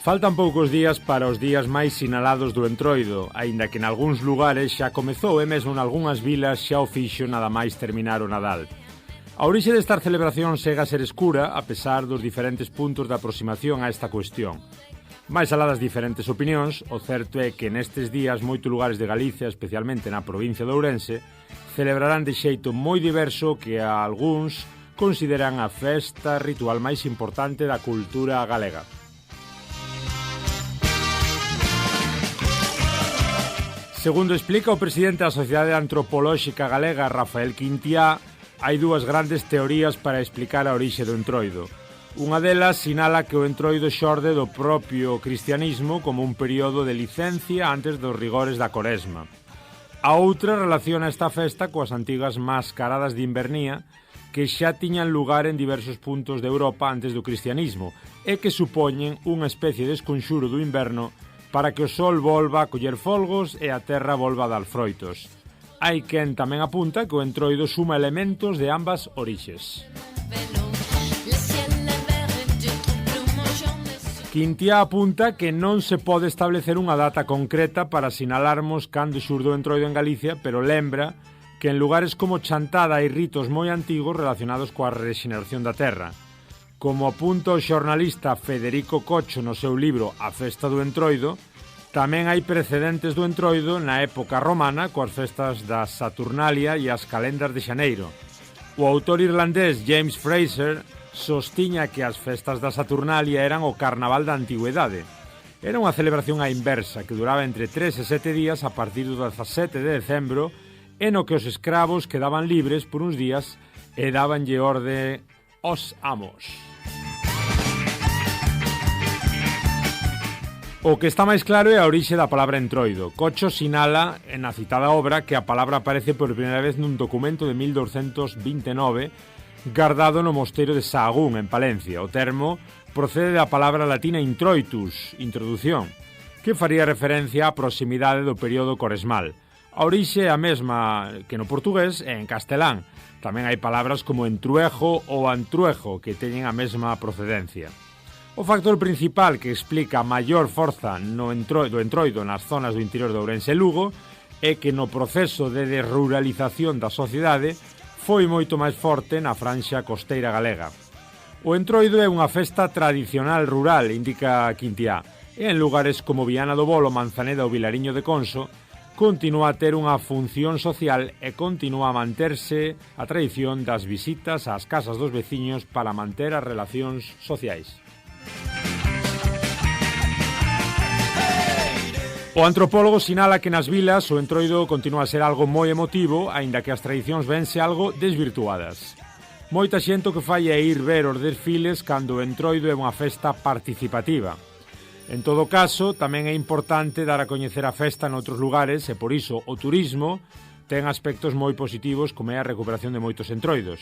Faltan poucos días para os días máis sinalados do Entroido, aínda que nalgúns lugares xa comezou e mesmo nalgúnas vilas xa o fixo nada máis terminar o Nadal. A orixe destas celebracións segue a ser escura, a pesar dos diferentes puntos de aproximación a esta cuestión. Mais alá das diferentes opinións, o certo é que nestes días moitos lugares de Galicia, especialmente na provincia de Ourense, celebrarán de xeito moi diverso que a algúns consideran a festa ritual máis importante da cultura galega. Segundo explica o presidente da Sociedade Antropolóxica Galega, Rafael Quintiá, hai dúas grandes teorías para explicar a orixe do Entroido. Unha delas sinala que o Entroido xorde do propio cristianismo como un período de licencia antes dos rigores da Coresma. A outra relaciona esta festa coas antigas mascaradas de invernía que xa tiñan lugar en diversos puntos de Europa antes do cristianismo e que supoñen unha especie de esconxuro do inverno para que o sol volva a coller folgos e a terra volva a dar froitos. Hai quen tamén apunta que o Entroido suma elementos de ambas orixes. Quintiá apunta que non se pode establecer unha data concreta para sinalarmos cando xurde o Entroido en Galicia, pero lembra que en lugares como Chantada hai ritos moi antigos relacionados coa rexeneración da terra. Como apunta o xornalista Federico Cocho no seu libro A Festa do Entroido, tamén hai precedentes do Entroido na época romana coas festas da Saturnalia e as calendas de xaneiro. O autor irlandés James Fraser sostiña que as festas da Saturnalia eran o carnaval da antigüedade. Era unha celebración á inversa que duraba entre 3 e 7 días a partir do 17 de decembro e no que os escravos quedaban libres por uns días e dabanlle orde aos amos. O que está máis claro é a orixe da palabra Entroido. Cocho sinala na citada obra que a palabra aparece por primeira vez nun documento de 1229 guardado no mosteiro de Sahagún, en Palencia. O termo procede da palabra latina introitus, introdución, que faría referencia á proximidade do período coresmal. A orixe é a mesma que no portugués e en castelán. Tamén hai palabras como entruejo ou antruejo que teñen a mesma procedencia. O factor principal que explica a maior forza do Entroido nas zonas do interior de Ourense e Lugo é que no proceso de desruralización da sociedade foi moito máis forte na franxa costeira galega. O Entroido é unha festa tradicional rural, indica Quintiá, e en lugares como Viana do Bolo, Manzaneda ou Vilariño de Conso continúa a ter unha función social e continúa a manterse a tradición das visitas ás casas dos veciños para manter as relacións sociais. O antropólogo sinala que nas vilas o Entroido continúa a ser algo moi emotivo, aínda que as tradicións vense algo desvirtuadas. Moita xente o que fai é ir ver os desfiles cando o Entroido é unha festa participativa. En todo caso, tamén é importante dar a coñecer a festa noutros lugares e por iso o turismo ten aspectos moi positivos como é a recuperación de moitos entroidos.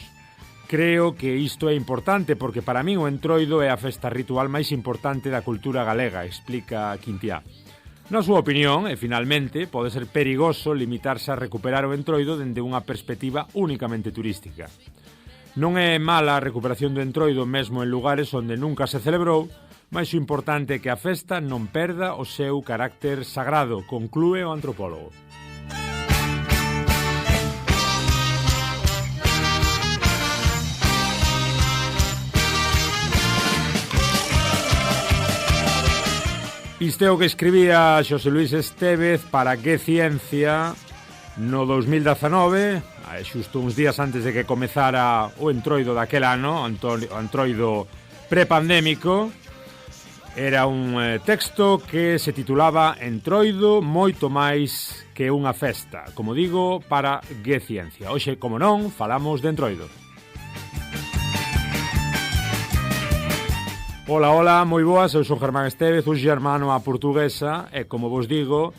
Creo que isto é importante porque para min o Entroido é a festa ritual máis importante da cultura galega, explica Quintiá. Na súa opinión, e finalmente, pode ser perigoso limitarse a recuperar o Entroido dende unha perspectiva únicamente turística. Non é mala a recuperación do Entroido mesmo en lugares onde nunca se celebrou, mas o importante é que a festa non perda o seu carácter sagrado, conclúe o antropólogo. Isto é o que escribía Xosé Luis Estévez para Que Ciencia no 2019, xusto uns días antes de que comezara o Entroido daquel ano, o Entroido prepandémico. Era un texto que se titulaba Entroido moito máis que unha festa, como digo, para Que Ciencia. Hoxe, como non, falamos de Entroido. Ola, ola, moi boas, eu son Germán Estévez, un xermano a portuguesa, e como vos digo,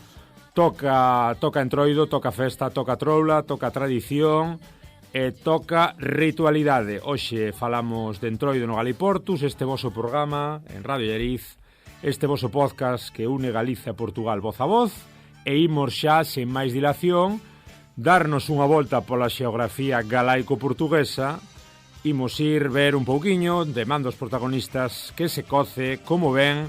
toca Entroido, toca festa, toca troula, toca tradición e toca ritualidade. Hoxe falamos de Entroido no Galiportus, este voso programa en Radio Lleriz, este voso podcast que une Galicia e Portugal voz a voz, e imos xa, sen máis dilación, darnos unha volta pola xeografía galaico-portuguesa. Imos ir ver un pouquiño de mando os protagonistas que se coce, como ven,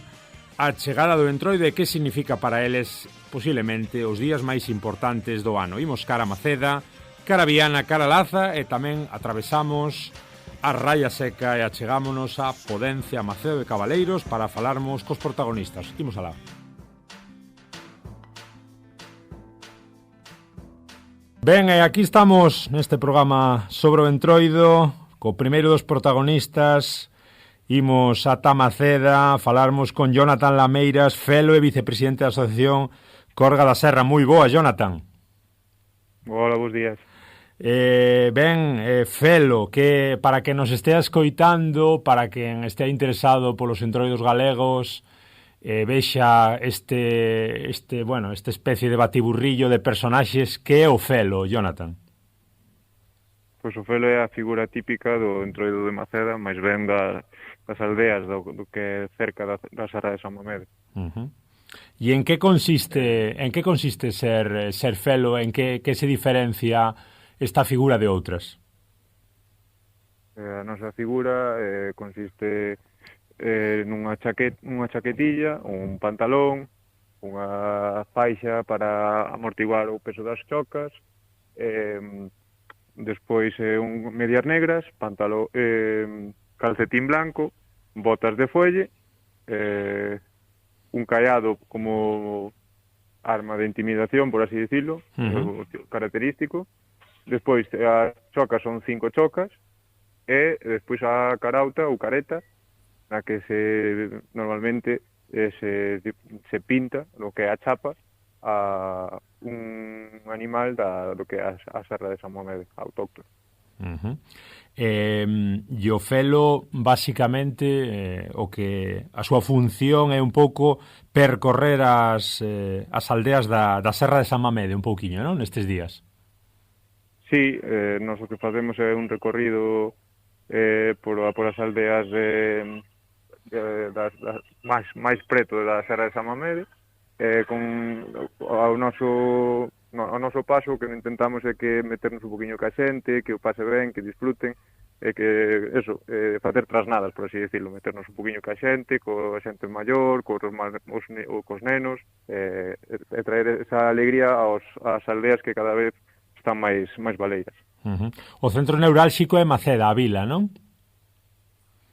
a chegada do Entroido e que significa para eles posiblemente os días máis importantes do ano. Imos cara a Maceda, cara a Viana, cara a Laza e tamén atravesamos a Raya Seca e achegámonos a Podencia, Maceo de Cabaleiros para falarmos cos protagonistas. Imos alá. Ben, e aquí estamos neste programa sobre o Entroido co primeiro dos protagonistas. Imos ata Maceda, falarmos con Jonathan Lameiras, felo e vicepresidente da Asociación Corga da Serra. Moi boa, Jonathan. Hola, bons días. Felo, que para que nos estea escoitando, para quen estea interesado polos entroidos galegos, vexa esta especie de batiburrillo de personaxes, que é o felo, Jonathan? Pois o felo é a figura típica do entroido de Maceda, máis ben das aldeas do que é cerca da Serra de San Mamede. E en que consiste ser felo? En que se diferencia esta figura de outras? A nosa figura consiste nunha chaquetilla, un pantalón, unha faixa para amortiguar o peso das chocas, despois medias negras, pantalón, calcetín blanco, botas de fuelle, un caiado como arma de intimidación, por así decirlo, característico. Despois as chocas son 5 chocas e despois a carauta ou careta na que normalmente se pinta lo que é a chapa a un animal do que é a Serra de San Mamede, autóctono. E o felo, basicamente, a súa función é un pouco percorrer as aldeas da Serra de San Mamede, un pouquiño, non? Nestes días. Sí, nós o que facemos é un recorrido por as aldeas máis preto da Serra de San Mamede, con ao noso paso, que intentamos é que meternos un poquinho ca xente, que o pase ben, que disfruten, e que, facer trasnadas, por así decirlo, meternos un poquinho ca xente, coa xente maior, cos nenos, e traer esa alegría ás aldeas que cada vez están máis baleiras. O centro neurálxico é Maceda, a vila, non?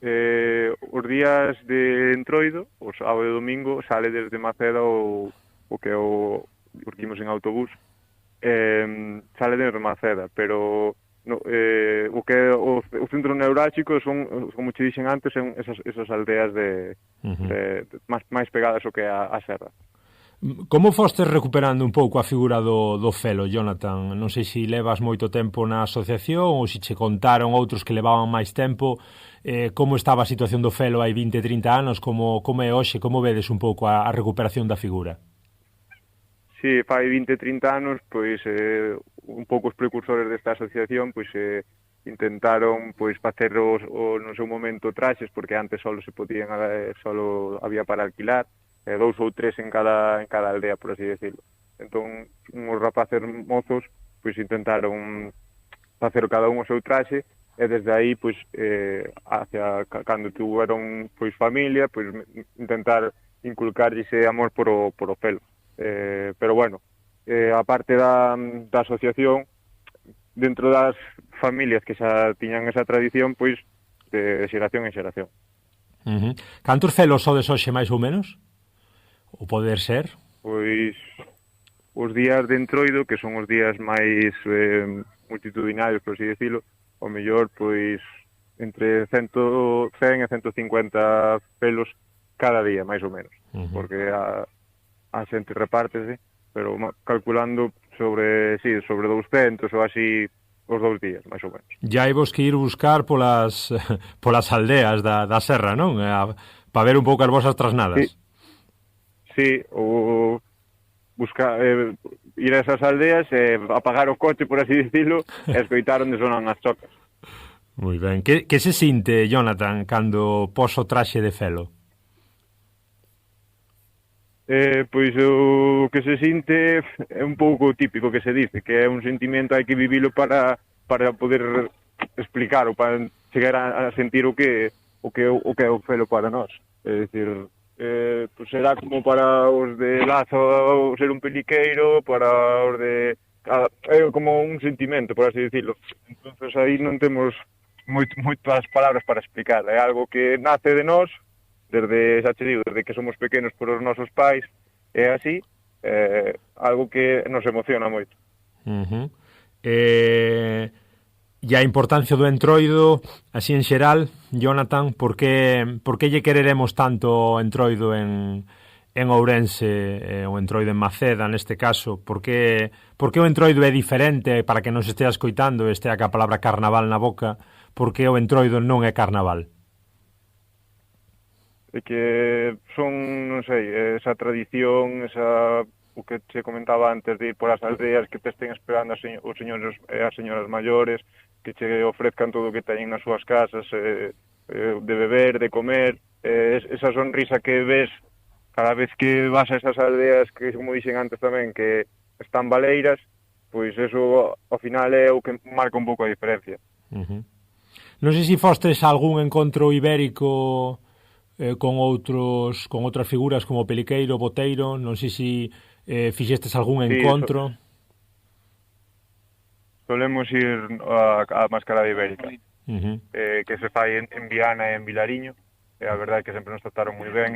Os días de Entroido, o sábado e domingo, sale desde Maceda o que é o imos en autobús, sale desde Maceda, pero o que é o centro neurálxico son, como te dixen antes, son esas aldeas máis pegadas ao que é a serra. Como fostes recuperando un pouco a figura do felo, Jonathan? Non sei se levas moito tempo na asociación ou se che contaron outros que levaban máis tempo. Como estaba a situación do felo hai 20, 30 anos? Como é hoxe? Como vedes un pouco a recuperación da figura? Sí, fai 20, 30 anos, pois un pouco os precursores desta asociación pois intentaron pois facer no seu momento traxes, porque antes só había para alquilar, 2 ou 3 en cada aldea, por así decirlo. Entón, uns rapaces mozos pois intentaron facer cada un o seu traxe, e desde aí pois hacia cando tuveron pois familia, pois intentar inculcar ese amor por o felo. Pero bueno, a parte da asociación, dentro das familias que xa tiñan esa tradición, pois de xeración en xeración. Cantos felos sodes hoxe, máis ou menos? O poder ser? Pois os días de Entroido, que son os días máis multitudinarios, por así decirlo, o mellor, pois, entre 100 e 150 pelos cada día, máis ou menos. Porque a xente repártese, pero calculando sobre 200 ou así os 2 días, máis ou menos. Ya hai vos que ir buscar polas aldeas da serra, non? Para ver un pouco as vosas trasnadas. Sí, ou buscar, ir a esas aldeas, apagar o coche, por así dicilo, e escoitar onde sonan as chocas. Moi ben. Que se sinte, Jonathan, cando pos o traxe de felo? Pois o que se sinte é un pouco típico que se dice, que é un sentimento, hai que vivilo para poder explicar ou para chegar a sentir o que é o felo para nós. É dicir, pois será como para os de Lazo ser un peliqueiro, para os de... É como un sentimento, por así dicirlo. Entonces aí non temos moitas palabras para explicar. É algo que nace de nós, desde, xa te digo, desde que somos pequenos por os nosos pais, é así, algo que nos emociona moito. E a importancia do entroido, así en xeral, Jonathan, por que lle quereremos tanto o entroido en Ourense, o entroido en Maceda, neste caso? Por que o entroido é diferente, para que non se estea escoitando, estea ca palabra carnaval na boca, por que o entroido non é carnaval? É que son, non sei, esa tradición, o que te comentaba antes de ir por as aldeas, que te estén esperando os señores e as señoras maiores, que che ofrezcan todo o que teñen nas súas casas, de beber, de comer, esa sonrisa que ves cada vez que vas a esas aldeas que, como dixen antes tamén, que están baleiras, pois eso ao final é o que marca un pouco a diferencia. Non sei se fostes algún encontro ibérico con outras figuras como Peliqueiro, Boteiro, non sei se fixestes algún encontro. Solemos ir a Mascarada Ibérica, que se fai en Viana e en Vilariño, e a verdade é que sempre nos trataron moi ben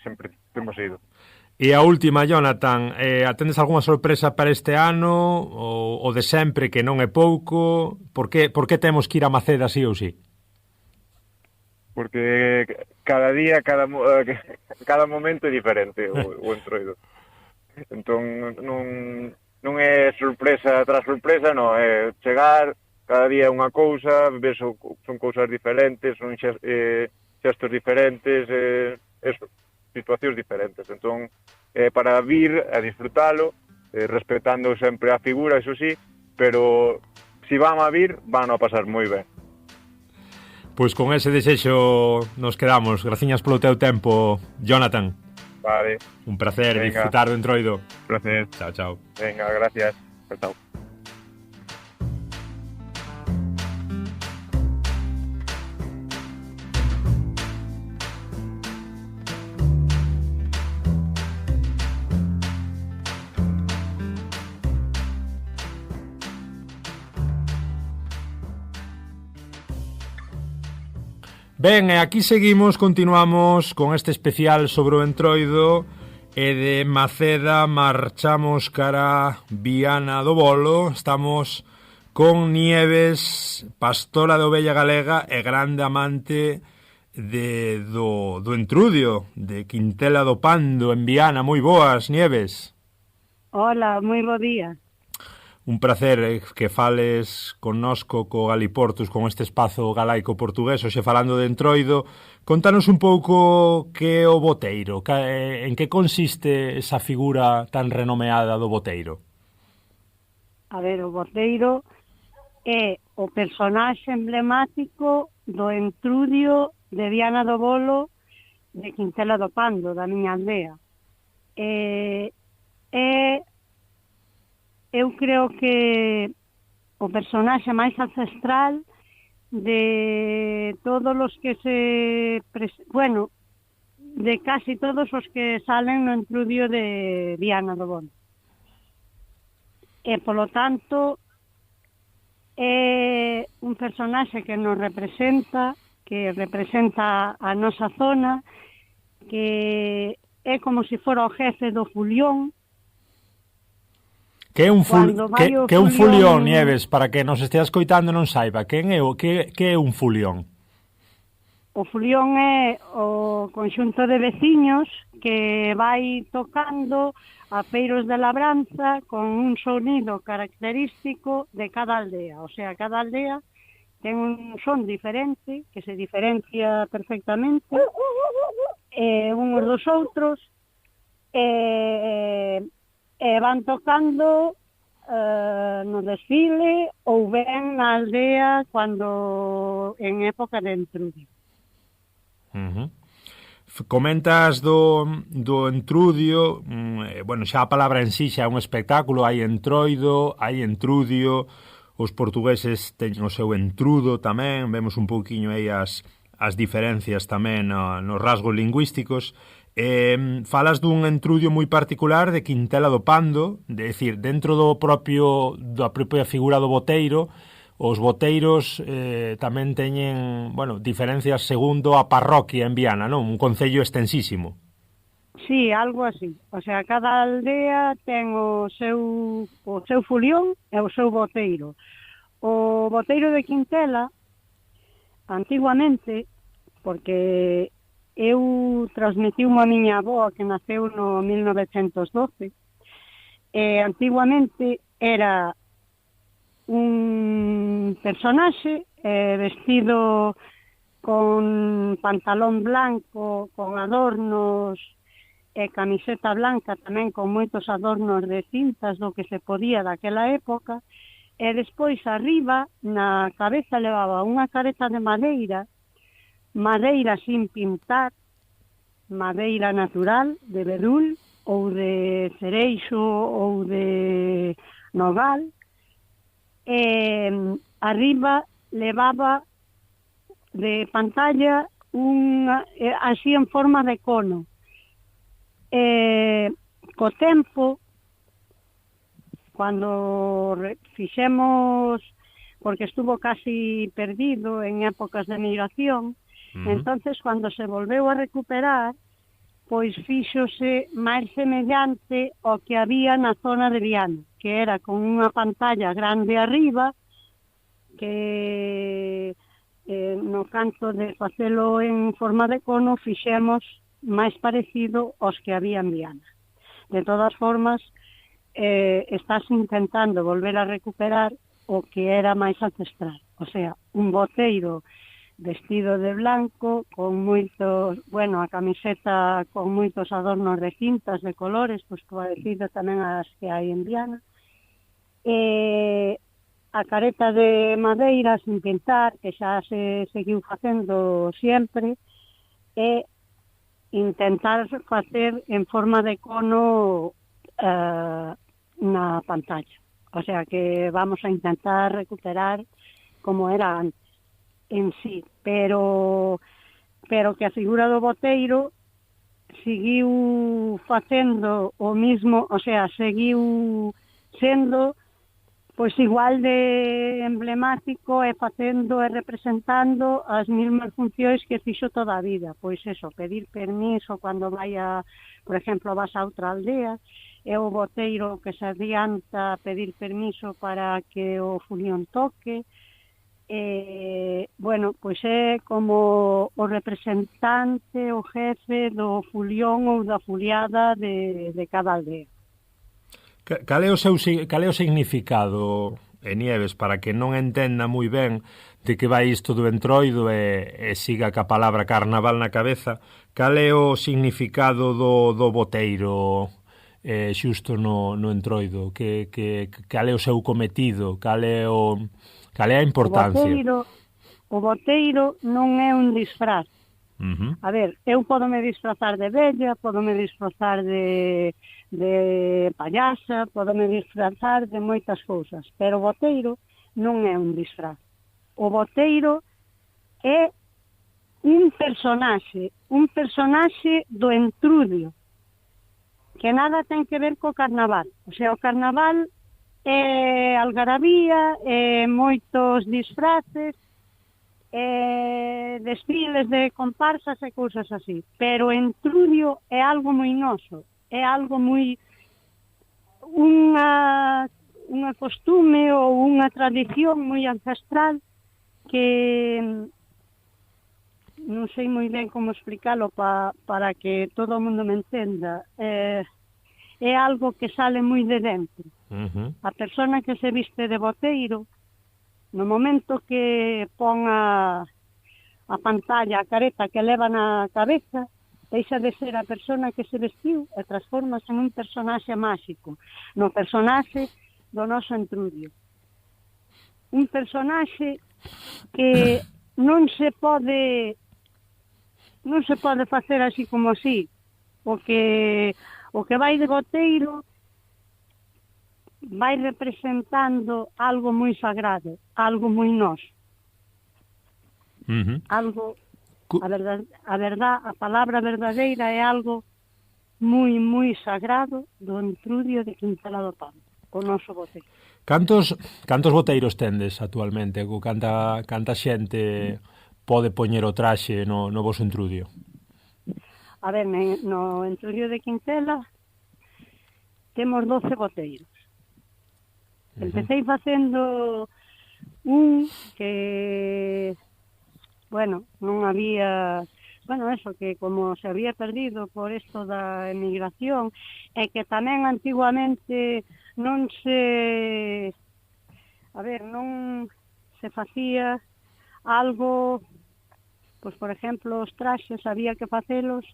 sempre temos ido. E a última, Jonathan, atendes algunha sorpresa para este ano, o de sempre, que non é pouco? Por que temos que ir a Maceda sí ou sí? Porque cada día, cada momento é diferente o entroido. Entón non é sorpresa tras sorpresa, non, é chegar, cada día unha cousa, ves, son cousas diferentes, son xestos diferentes, situacións diferentes. Entón, para vir a disfrutalo, respetando sempre a figura, eso sí, pero si van a vir, van a pasar moi ben. Pois con ese desexo nos quedamos. Graciñas polo teu tempo, Jonathan. Vale. Un placer. Venga. Disfrutar do entroido. Un placer. Chao, chao. Venga, gracias. Chao. Ben, e aquí continuamos con este especial sobre o entroido, e de Maceda marchamos cara Viana do Bolo. Estamos con Nieves, pastora de ovella galega e grande amante do entrudio, de Quintela do Pando en Viana. Moi boas, Nieves. Hola, moi bo día. Un placer que fales connosco co Galiportus, con este espazo galaico portugués, hoxe falando de entroido. Contanos un pouco que é o boteiro, en que consiste esa figura tan renomeada do boteiro. A ver, o boteiro é o personaxe emblemático do entrudio de Viana do Bolo de Quintela do Pando, da miña aldea. Eu creo que o personaxe máis ancestral de todos os que de casi todos os que salen no entrudio de Viana do Bolo. E, polo tanto, é un personaxe que nos representa, que representa a nosa zona, que é como se fora o jefe do fulión. Que é un fulión, Nieves, para que nos estea escoitando non saiba, que é un fulión? O fulión é o conxunto de veciños que vai tocando a peiros de labranza con un sonido característico de cada aldea. O sea, cada aldea ten un son diferente, que se diferencia perfectamente uns dos outros, e van tocando no desfile ou ben na aldea cando en época de entrudio. Comentas do entrudio, bueno, xa a palabra en sí xa é un espectáculo, hai entroido, hai entrudio, os portugueses teñen o seu entrudo tamén, vemos un pouquiño aí as as diferencias tamén nos rasgos lingüísticos. Falas dun entrudio moi particular de Quintela do Pando, de decir, dentro da propia figura do boteiro, os boteiros tamén teñen, bueno, diferencias segundo a parroquia en Viana, non? Un concello extensísimo. Sí, algo así. O sea, cada aldea ten o seu fulión e o seu boteiro. O boteiro de Quintela, antiguamente, porque eu transmitiume a miña avó que naceu no 1912, antiguamente era un personaxe vestido con pantalón blanco, con adornos, camiseta blanca tamén con moitos adornos de cintas do que se podía daquela época, e despois arriba na cabeza levaba unha careta de madeira sin pintar, madeira natural de bedul ou de cereixo ou de nogal, e arriba levaba de pantalla así en forma de cono. Co tempo, cando fixemos, porque estuvo casi perdido en épocas de migración, entonces cando se volveu a recuperar, pois fíxose máis semellante ao que había na zona de Viana, que era con unha pantalla grande arriba, que no canto de facelo en forma de cono fixemos máis parecido aos que había en Viana. De todas formas, estás intentando volver a recuperar o que era máis ancestral. O sea, un boteiro vestido de blanco, con moitos, bueno, a camiseta con moitos adornos de cintas, de colores, pois parecido tamén as que hai en Viana. A careta de madeira sin pintar, que xa se seguiu facendo sempre, e intentar facer en forma de cono na pantalla. O sea que vamos a intentar recuperar como era antes en sí, pero que a figura do boteiro seguiu facendo o mismo, o sea, seguiu sendo pois igual de emblemático e facendo e representando as mesmas funcións que fixo toda a vida. Pois eso, pedir permiso cando vai por exemplo, vas a outra aldea, é o boteiro que se adianta a pedir permiso para que o fulión toque. Bueno, pois é como o representante, o jefe do fulión ou da fuliada de cada aldea. Cal é o significado, Nieves, para que non entenda moi ben de que vai isto do entroido e siga ca palabra carnaval na cabeza? Cal é o significado do boteiro xusto no entroido? Cal é o seu cometido? Cal é a importancia? O boteiro non é un disfraz. A ver, eu podome disfrazar de vella, podome disfrazar de payasa, podome disfrazar de moitas cousas, pero o boteiro non é un disfraz. O boteiro é un personaxe do entrudio, que nada ten que ver co carnaval. O sea, o carnaval é algarabía, é moitos disfraces, desfiles de comparsas e cousas así, pero o entrudio é algo moi noso, é algo moi unha costume ou unha tradición moi ancestral que non sei moi ben como explicalo para que todo o mundo me entenda. É algo que sale moi de dentro. A persona que se viste de boteiro, no momento que pon a pantalla, a careta que leva na cabeza, deixa de ser a persona que se vestiu e transformase en un personaxe máxico, no personaxe do noso entrudio. Un personaxe que non se pode facer así como así. O que vai de boteiro vai representando algo moi sagrado, algo moi noso. Algo A palabra verdadeira é algo moi, moi sagrado do Entrudio de Quintela do Pando, o noso boteiro. Cantos boteiros tendes actualmente? Canta xente pode poñer o traxe no voso Entrudio? A ver, no Entrudio de Quintela temos 12 boteiros. Empecei facendo un que, non había... eso, que como se había perdido por isto da emigración, e que tamén antiguamente non se facía algo, pois, por exemplo, os traxes había que facelos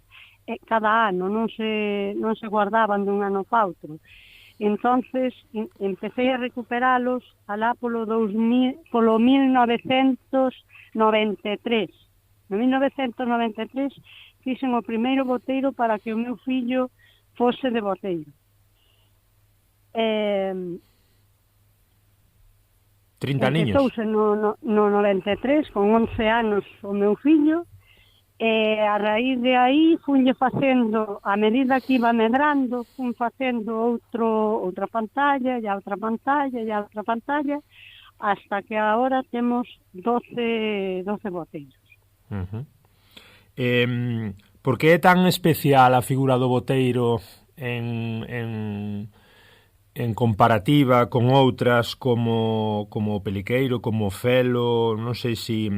cada ano, non se guardaban dun ano pa outro. Entonces, empecé a recuperalos alá polo 1993. No 1993 fixen o primeiro boteiro para que o meu fillo fose de boteiro. 30 niños. Empetouse no 93, con 11 anos o meu fillo, e a raíz de aí funlle facendo, a medida que iba medrando, fun facendo outra pantalla, e outra pantalla, e outra pantalla, hasta que agora temos 12 boteiros. Por que é tan especial a figura do boteiro en comparativa con outras como o peliqueiro, como o felo? Non sei si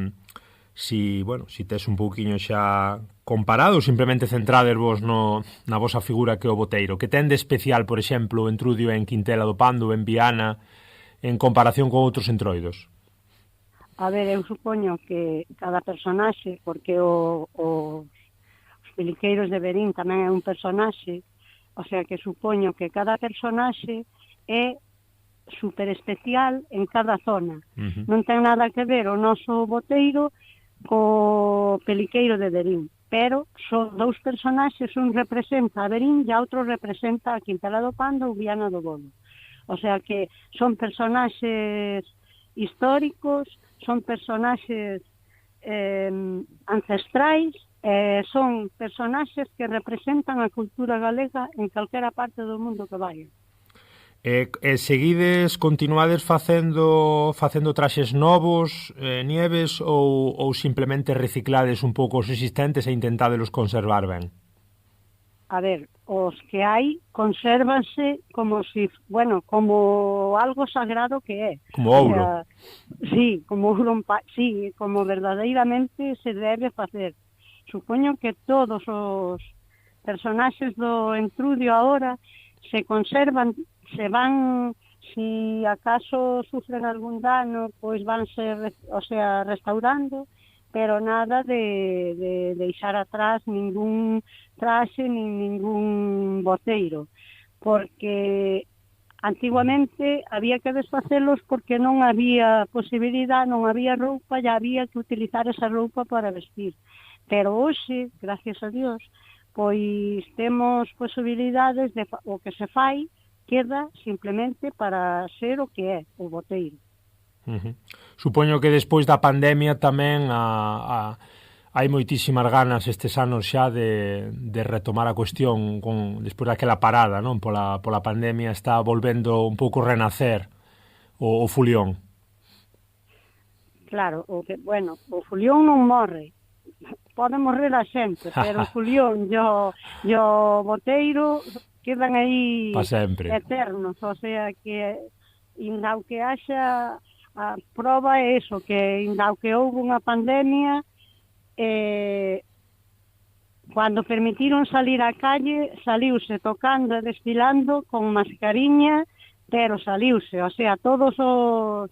tes un pouquiño xa comparado ou simplemente centradevos na vosa figura que é o boteiro. Que ten de especial, por exemplo, o Entrudio en Quintela do Pando, en Viana, en comparación con outros entroidos? A ver, eu supoño que cada personaxe, porque os peliqueiros de Verín tamén é un personaxe, o sea que supoño que cada personaxe é super especial en cada zona. Non ten nada que ver o noso boteiro co peliqueiro de Verín, pero son dous personaxes, un representa a Verín e a outro representa a Quintela do Pando ou Viana do Bolo. O sea que son personaxes históricos, son personaxes ancestrais, son personaxes que representan a cultura galega en calquera parte do mundo que vayan. Continuades facendo traxes novos, Nieves, ou simplemente reciclades un pouco os existentes e intentádelos conservar ben? A ver, os que hai consérvanse como algo sagrado que é. Como ouro. O sea, sí, como verdadeiramente se debe facer. Supoño que todos os personaxes do Entrudio agora se conservan, se van, si acaso sufren algún dano, pois vanse, restaurando, pero nada de deixar atrás ningún traxe nin ningún boteiro, porque antiguamente había que desfacelos porque non había posibilidade, non había roupa, e había que utilizar esa roupa para vestir. Pero hoxe, gracias a Dios, pois temos posibilidades de o que se fai queda simplemente para ser o que é o boteiro. Supoño que despois da pandemia tamén hai moitísimas ganas estes anos xa de retomar a cuestión despois daquela parada, non? Pola pandemia está volvendo un pouco renacer o fulión. Claro, o fulión non morre, pode morrer a xente, pero o fulión e o boteiro quedan aí eternos, o sea que inda o que haxa a proba é eso, que inda o que houve unha pandemia, cando permitiron salir á calle, saliuse tocando e desfilando con mascariña, pero saliuse, o sea, toda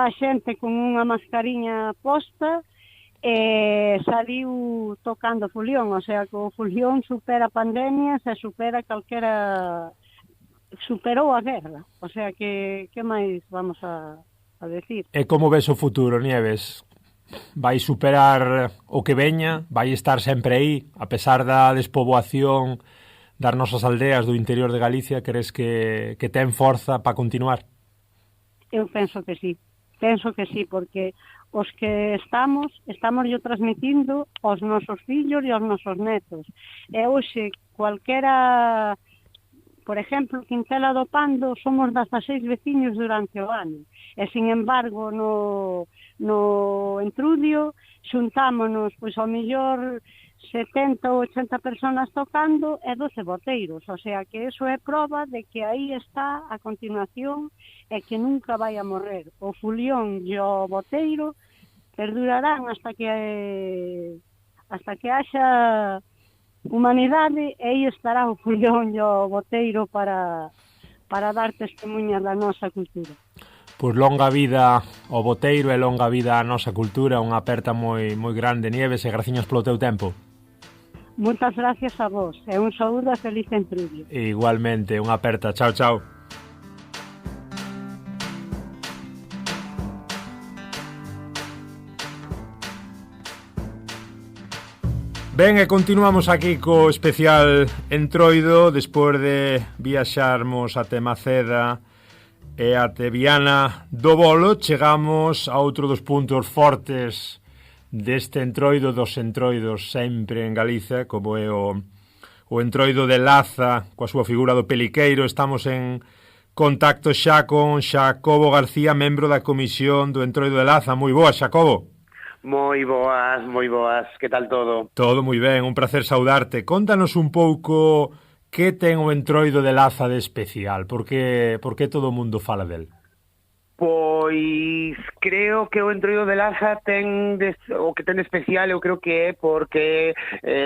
a xente con unha mascariña posta, saliu tocando fulión, o sea, que o fulión supera pandemias e supera superou a guerra, o sea, que máis vamos a decir? E como ves o futuro, Nieves? Vai superar o que veña? Vai estar sempre aí, a pesar da despoboación das nosas aldeas do interior de Galicia? Crees que ten forza para continuar? Eu penso que sí, porque os que estamos yo transmitindo aos nosos fillos e aos nosos netos. E hoxe, cualquera, por exemplo, Quintela do Pando, somos 16 veciños durante o ano. E, sin embargo, no Entrudio, xuntámonos, pois, ao mellor 70 ou 80 personas tocando e 12 boteiros. O sea, que eso é prova de que aí está a continuación e que nunca vai a morrer. O fulión e o boteiro perdurarán hasta que haxa humanidade, e aí estará o fulión e o boteiro para dar testemunha da nosa cultura. Pois longa vida ao boteiro e longa vida á nosa cultura. Unha aperta moi grande, Nieves, e graciñas polo teu tempo. Moitas gracias a vos e un saúdo e feliz Entrudio. Igualmente, unha aperta. Chao, chao. Ben, e continuamos aquí co especial Entroido. Despois de viaxarmos até Maceda e até Viana do Bolo, chegamos a outro dos puntos fortes deste entroido, dos entroidos sempre en Galiza, como é o entroido de Laza, coa súa figura do peliqueiro. Estamos en contacto xa con Xacobo García, membro da comisión do entroido de Laza. Moi boas, Xacobo. Moi boas, que tal todo? Todo moi ben, un placer saudarte. Contanos un pouco que ten o entroido de Laza de especial, por que todo o mundo fala del? Pois creo que o entroido de Laza o que ten especial, eu creo que é porque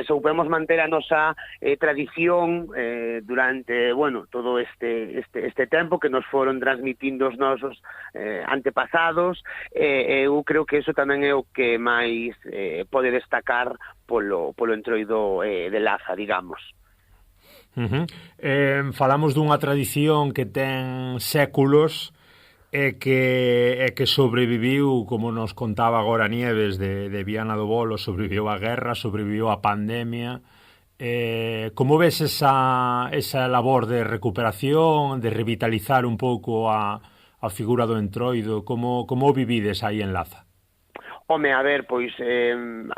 soupemos manter a nosa tradición durante, todo este tempo que nos foron transmitindo os nosos antepasados. Eu creo que eso tamén é o que máis pode destacar polo entroido de Laza, digamos. Falamos dunha tradición que ten séculos e que sobreviviu, como nos contaba agora Nieves de Viana do Bolo, sobreviviu a guerra, sobreviviu a pandemia. Como ves esa labor de recuperación, de revitalizar un pouco a figura do entroido? Como o vivides aí en Laza? Home, a ver, pois en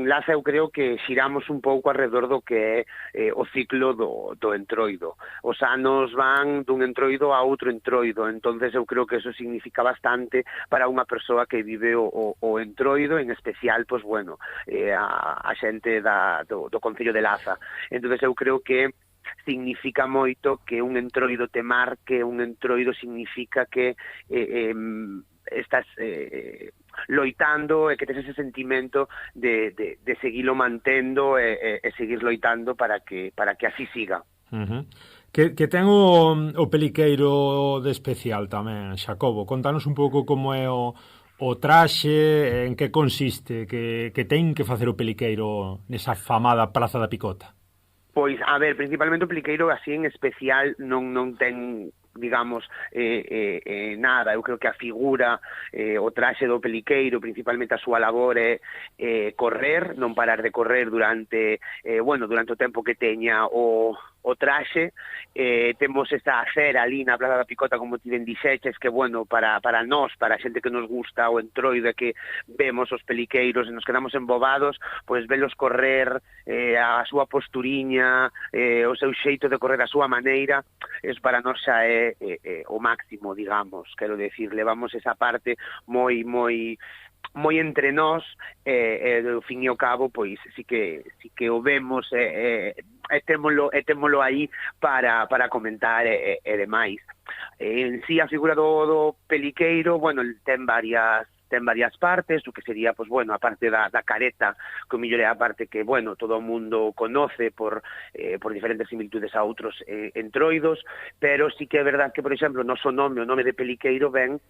Laza eu creo que xiramos un pouco alrededor do que é o ciclo do entroido. Os anos van dun entroido a outro entroido, entonces eu creo que eso significa bastante para unha persoa que vive o entroido, en especial, pois, a xente do Concello de Laza. Entonces eu creo que significa moito que un entroido te marque, un entroido significa que estás loitando e que tes ese sentimento de seguilo mantendo e seguir loitando para que así siga. Que ten o peliqueiro de especial tamén, Xacobo. Contanos un pouco como é o traxe, en que consiste, que ten que facer o peliqueiro nesa famada Praza da Picota. Pois, a ver, principalmente o peliqueiro así en especial non ten, digamos, nada. Eu creo que a figura, o traxe do peliqueiro, principalmente a súa labor é correr, non parar de correr durante o tempo que teña o traxe. Temos esta acera ali na Plaza da Picota, como ti ben dixeches, que, para nós, para a xente que nos gusta o entroido, que vemos os peliqueiros e nos quedamos embobados, pois velos correr, a súa posturiña, o seu xeito de correr, a súa maneira, para nós xa é o máximo, digamos. Quero decir, levamos esa parte moi entre nós, do fin e ao cabo, pois sí que o vemos e témolo aí para comentar e demais. En sí, a figura do peliqueiro, ten varias partes, o que sería, a parte da careta, que o mellor é a parte que, todo o mundo conoce por diferentes similitudes a outros entroidos, pero sí que é verdad que, por exemplo, o nome de peliqueiro ven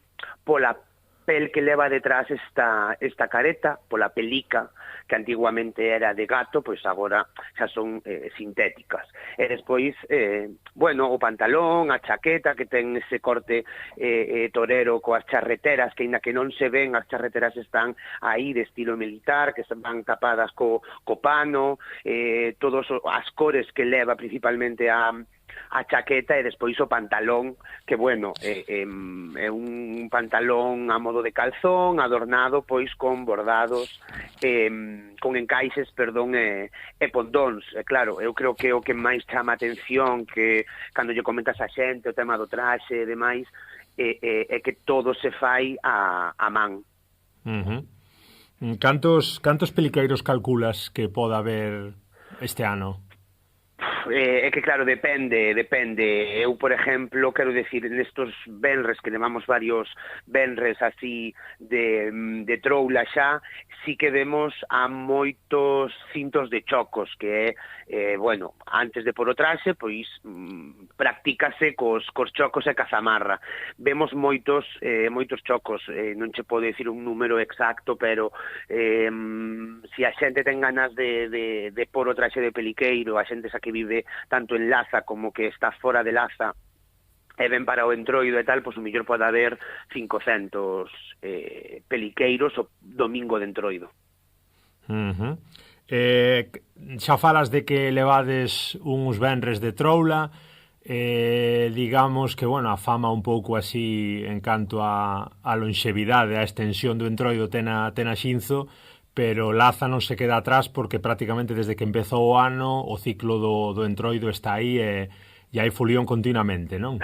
pola pel que leva detrás esta careta, pola pelica, que antiguamente era de gato, pois agora xa son sintéticas. E despois, o pantalón, a chaqueta, que ten ese corte torero coas charreteras, que aínda que non se ven, as charreteras están aí de estilo militar, que van tapadas co pano, todas as cores que leva principalmente a chaqueta e despois o pantalón, que bueno, é un pantalón a modo de calzón, adornado pois con bordados, con encaixes, perdón, e pondóns. E claro, eu creo que o que máis chama a atención, que cando lle comentas a xente o tema do traxe e demais, é que todo se fai a man. Cantos peliqueiros calculas que poda haber este ano? É que claro, depende. Eu, por exemplo, quero decir, nestos venres, que levamos varios venres así de troula xa, sí que vemos a moitos cintos de chocos, que é, bueno, antes de por o traxe, pois practícase cos chocos e cazamarra. Vemos moitos chocos, non che podo decir un número exacto, pero se a xente ten ganas de por o traxe de peliqueiro, a xente esa que vive tanto en Laza como que está fora de Laza e ven para o Entroido e tal, pois o mellor pode haber 500 peliqueiros o domingo de Entroido. Xa falas de que levades uns venres de troula, digamos que, bueno, a fama un pouco así en canto a lonxevidade, a extensión do Entroido ten a Xinzo, pero Laza non se queda atrás porque prácticamente desde que empezou o ano o ciclo do Entroido está aí e hai folión continuamente, non?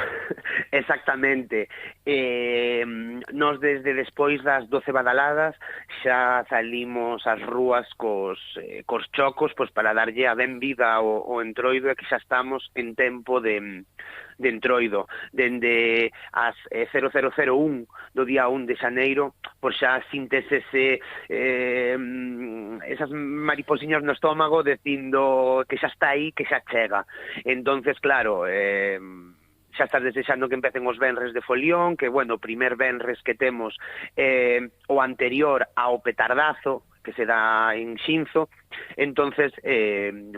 Exactamente. Nos desde despois das 12 badaladas xa salimos ás rúas cos chocos, pois para darlle a ben vida ao Entroido, e que xa estamos en tempo de Entroido. Dende as 0001 do día 1 de xaneiro, pois xa síntesese esas mariposiñas no estómago dicindo que xa está aí, que xa chega. Entonces, claro, xa estás desexando que empecen os venres de folión, que, bueno, o primer venres que temos o anterior ao petardazo, que se dá en Xinzo. Entonces,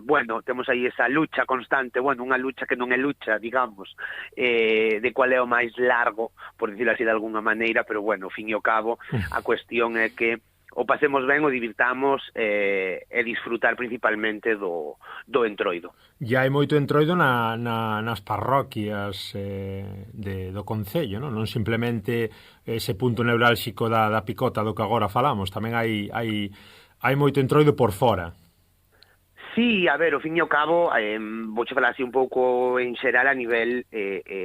bueno, temos aí esa lucha constante, bueno, unha lucha que non é lucha, digamos, de cual é o máis largo, por dicirlo así de alguna maneira, pero, bueno, ao fin e ao cabo, a cuestión é que o pasemos ben, o divirtamos e disfrutar principalmente do Entroido. Ya hai moito Entroido nas parroquias do Concello, non simplemente ese punto neurálxico da Picota do que agora falamos, tamén hai moito Entroido por fora. Sí, a ver, ao fin e ao cabo, vouche falar así un pouco en xeral a nivel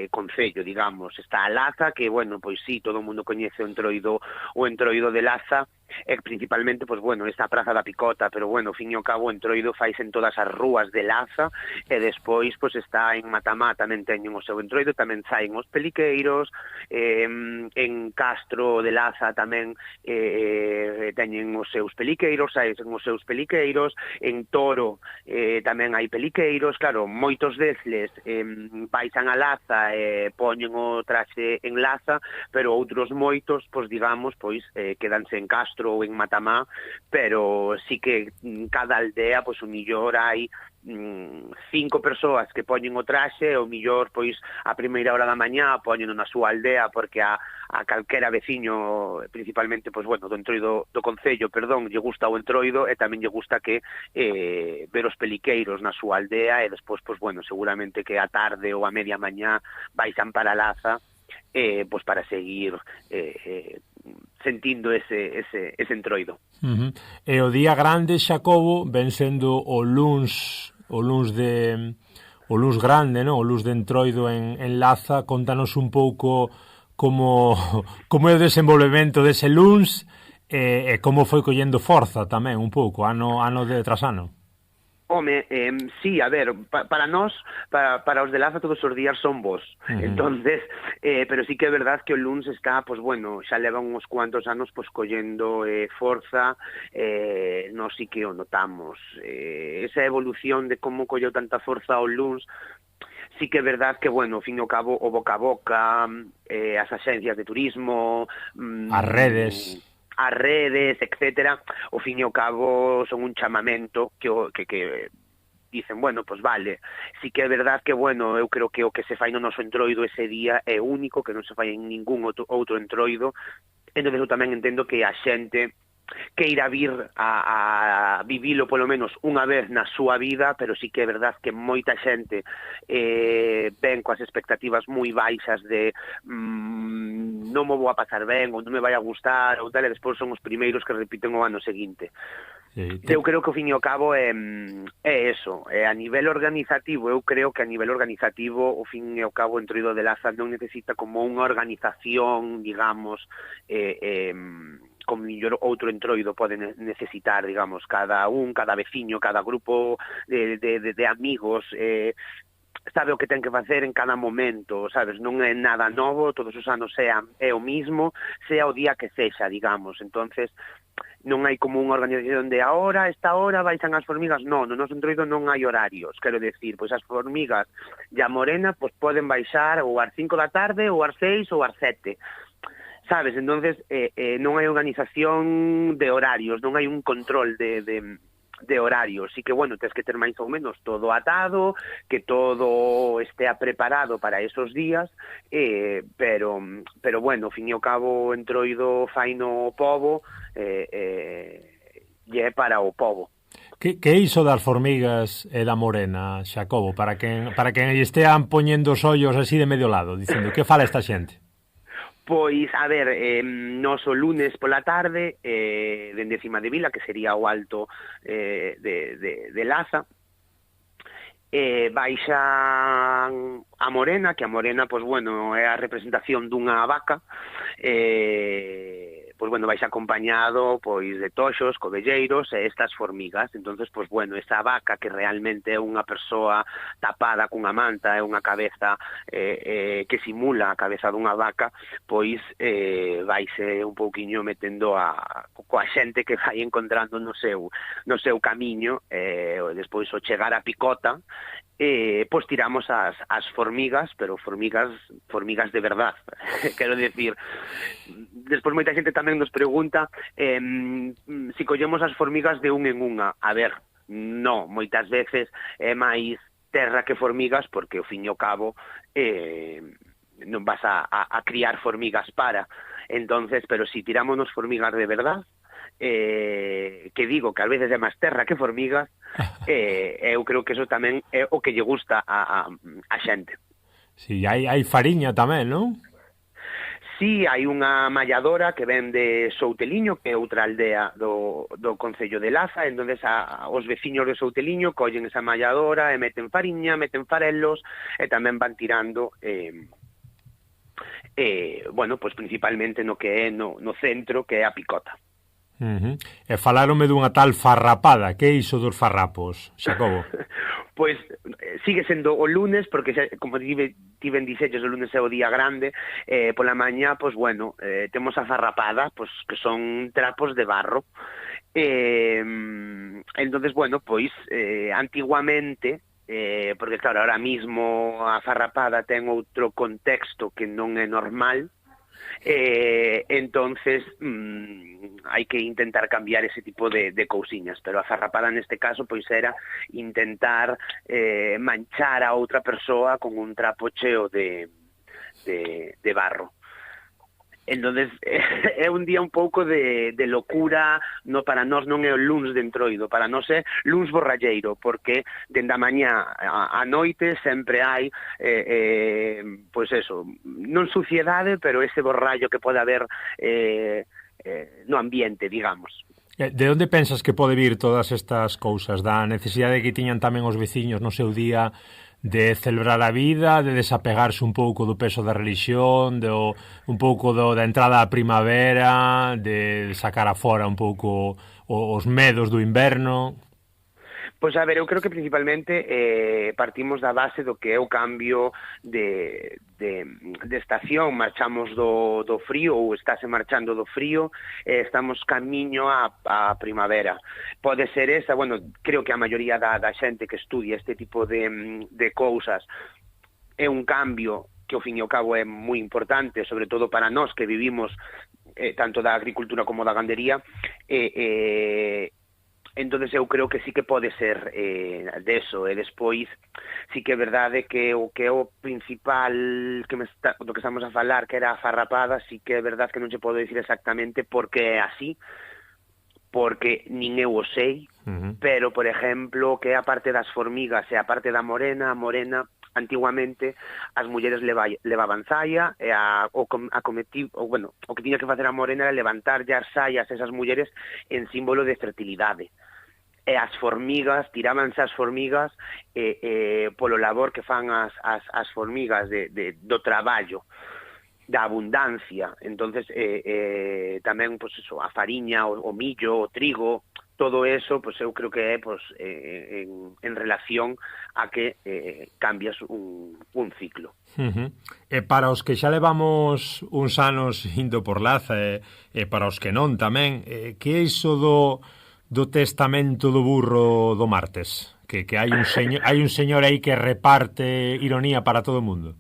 concello, digamos. Está a Laza, que, bueno, pois sí, todo o mundo coñece o Entroido de Laza, e principalmente, pois, bueno, esta praza da Picota, pero, bueno, ao fin e ao cabo, o Entroido faise en todas as rúas de Laza, e despois, pois, está en Matamá, tamén teñen o seu Entroido, tamén saen os peliqueiros, en Castro de Laza tamén teñen os seus peliqueiros, saen os seus peliqueiros, en Toro tamén hai peliqueiros, claro, moitos desles baixan a Laza e poñen o traxe en Laza, pero outros moitos, pois, digamos, pois, quedanse en Castro ou en Matamá, pero sí que cada aldea, pois, o millor hai 5 persoas que poñen o traxe, o millor, pois, a primeira hora da mañá poñen na súa aldea, porque a calquera veciño, principalmente, pois, bueno, do Entroido do Concello, perdón, lle gusta o Entroido e tamén lle gusta que ver os peliqueiros na súa aldea, e despois, pois, bueno, seguramente que a tarde ou a media mañá baixan para Laza, pois, para seguir sentindo ese Entroido. E o día grande, Xacobo, ven sendo o luns grande, non? O luns de Entroido en Laza. Contanos un pouco como é o desenvolvemento dese luns e como foi collendo forza tamén un pouco, ano tras ano. Home, sí, a ver, para nós, para os de Laza todos os días son vos. Entonces, pero sí que é verdad que o luns está, pois, bueno, xa leva uns cuantos anos, pois, collendo forza, nós sí que o notamos. Esa evolución de como colleu tanta forza o luns, sí que é verdad que, bueno, ao fin e ao cabo, o boca a boca, as axencias de turismo, as redes, etcétera, ao fin e ao cabo son un chamamento que dicen, bueno, pues vale, sí que é verdad que, bueno, eu creo que o que se fai no noso Entroido ese día é único, que non se fai en ningún outro Entroido, entón eu tamén entendo que a xente queira vir a vivilo polo menos unha vez na súa vida, pero sí que é verdad que moita xente ven coas expectativas moi baixas de non me vou a pasar ben, ou non me vai a gustar, ou tal, e despois son os primeiros que repiten o ano seguinte. Eu creo que ao fin e ao cabo é eso, a nivel organizativo, eu creo que a nivel organizativo ao fin e ao cabo o Entroido de Laza non necesita como unha organización, digamos, como mellor outro entroido pode necesitar, digamos, cada veciño, cada grupo de amigos, sabe o que ten que facer en cada momento, sabes, non é nada novo, todos os anos é o mismo, sea o día que sexa, digamos. Entonces non hai como unha organización de esta hora baixan as formigas, no noso entroido non hai horarios, quero decir, pois as formigas e a morena pois poden baixar ou ás 5 da tarde, ou ás 6 ou ás 7, sabes, entonces non hai organización de horarios, non hai un control de horarios, sí que, bueno, tens que ter máis ou menos todo atado, que todo estea preparado para esos días, pero bueno, ao fin e ao cabo, o Entroido fai no pobo, e é para o pobo. Que é iso das formigas e da morena, Xacobo? Para que estean poñendo os ollos así de medio lado, dicindo, que fala esta xente? Pois, a ver, nos o lunes pola tarde, dende cima de Vila, que sería o alto de Laza, baixan a morena, que a morena, pois, bueno, é a representación dunha vaca, pois, bueno, vais acompañado, pois, de toxos, covelleiros e estas formigas. Entonces, pois, bueno, esa vaca que realmente é unha persoa tapada cunha manta, é unha cabeza que simula a cabeza dunha vaca, pois, vaise un pouquiño metendo coa xente que vai encontrando no seu camiño, despois o chegar a Picota, pois tiramos as formigas, pero formigas de verdad. Quero decir, despois moita xente tamén nos pregunta si collemos as formigas de un en unha. A ver, no, moitas veces é máis terra que formigas, porque ao fin e ao cabo non vas a criar formigas para. Entonces, pero si tirámonos formigas de verdad, que digo que a veces é máis terra que formigas, eu creo que eso tamén é o que lle gusta a xente. Si, hai fariña tamén, non? Si, hai unha malladora que ven de Souteliño, que é outra aldea do Concello de Laza, entonces os veciños de Souteliño collen esa malladora e meten fariña, meten farelos, e tamén van tirando bueno, pois principalmente no que é no centro, que é a Picota. E falaronme dunha tal farrapada. Que é iso dos farrapos, Xacobo? Pois sigue sendo o lunes, porque como ti ben dixeches, o lunes é o día grande, pola mañá, pois bueno, temos a farrapada, pois que son trapos de barro. Entonces, bueno, pois antiguamente, porque claro, ahora mismo a farrapada ten outro contexto que non é normal, entonces hai que intentar cambiar ese tipo de cousiñas, pero a farrapada neste caso pois era intentar manchar a outra persoa con un trapo cheo de barro. Entonces é un día un pouco de locura, para nós non é o luns de Entroido, para nós é luns borralleiro, porque dende a mañá a noite sempre hai pois eso, non suciedade, pero ese borrallo que pode haber no ambiente, digamos. De onde pensas que pode vir todas estas cousas? Da necesidade que tiñan tamén os veciños no seu día de celebrar a vida, de desapegarse un pouco do peso da religión, un pouco da entrada á primavera, de sacar afora un pouco os medos do inverno? Pois, a ver, eu creo que principalmente partimos da base do que é o cambio de estación, marchamos do frío, ou estáse marchando do frío, estamos camiño á primavera. Pode ser esa, bueno, creo que a maioría da xente que estudia este tipo de cousas é un cambio que ao fin e ao cabo é moi importante, sobre todo para nós que vivimos tanto da agricultura como da gandería, entonces eu creo que sí que pode ser deso, e despois sí que é verdade que o principal do que estamos a falar, que era a farrapada, sí que é verdade que non se pode dicir exactamente porque é así, porque nin eu o sei, pero, por exemplo, que a parte das formigas e a parte da morena, a morena, antiguamente, as mulleres levaban saia, e o que tiña que facer a morena era levantar as saias esas mulleres en símbolo de fertilidade. E as formigas, tirábanse as formigas polo labor que fan as formigas do traballo, da abundancia. Entonces tamén pues eso, a fariña, o millo, o trigo, todo eso, pues eu creo que é pues, en relación a que cambias un ciclo. E para os que xa levamos uns anos indo por Laza e para os que non tamén, que é iso do testamento do burro do martes? Que hai un señor aí que reparte ironía para todo o mundo.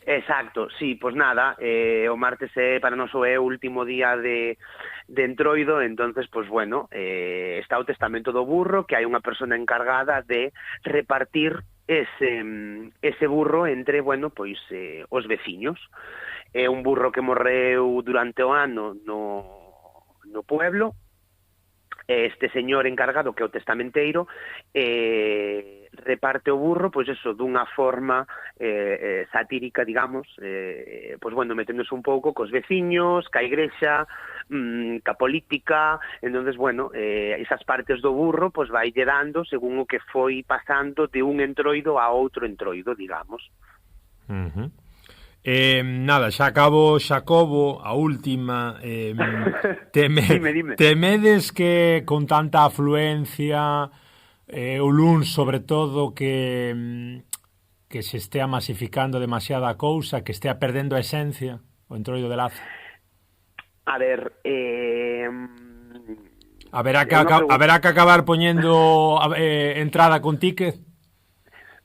Exacto, sí, pois nada, o martes para noso é o último día de Entroido, entonces, pois bueno, está o testamento do burro, que hai unha persona encargada de repartir ese burro entre, bueno, pois os veciños. É un burro que morreu durante o ano no pueblo. Este señor encargado, que é o testamenteiro, reparte o burro, pois eso, dunha forma satírica, digamos, pois bueno, meténdose un pouco cos veciños, ca igrexa, ca política. Entonces, bueno, esas partes do burro, pois vai dando según o que foi pasando de un entroido a outro entroido, digamos. Nada, xa acabo, Xacobo, a última. Dime. Temedes que con tanta afluencia, o luns sobre todo, que se estea masificando demasiada cousa, que estea perdendo a esencia o entroido de Laza? A ver, haberá que acabar poñendo entrada con ticket.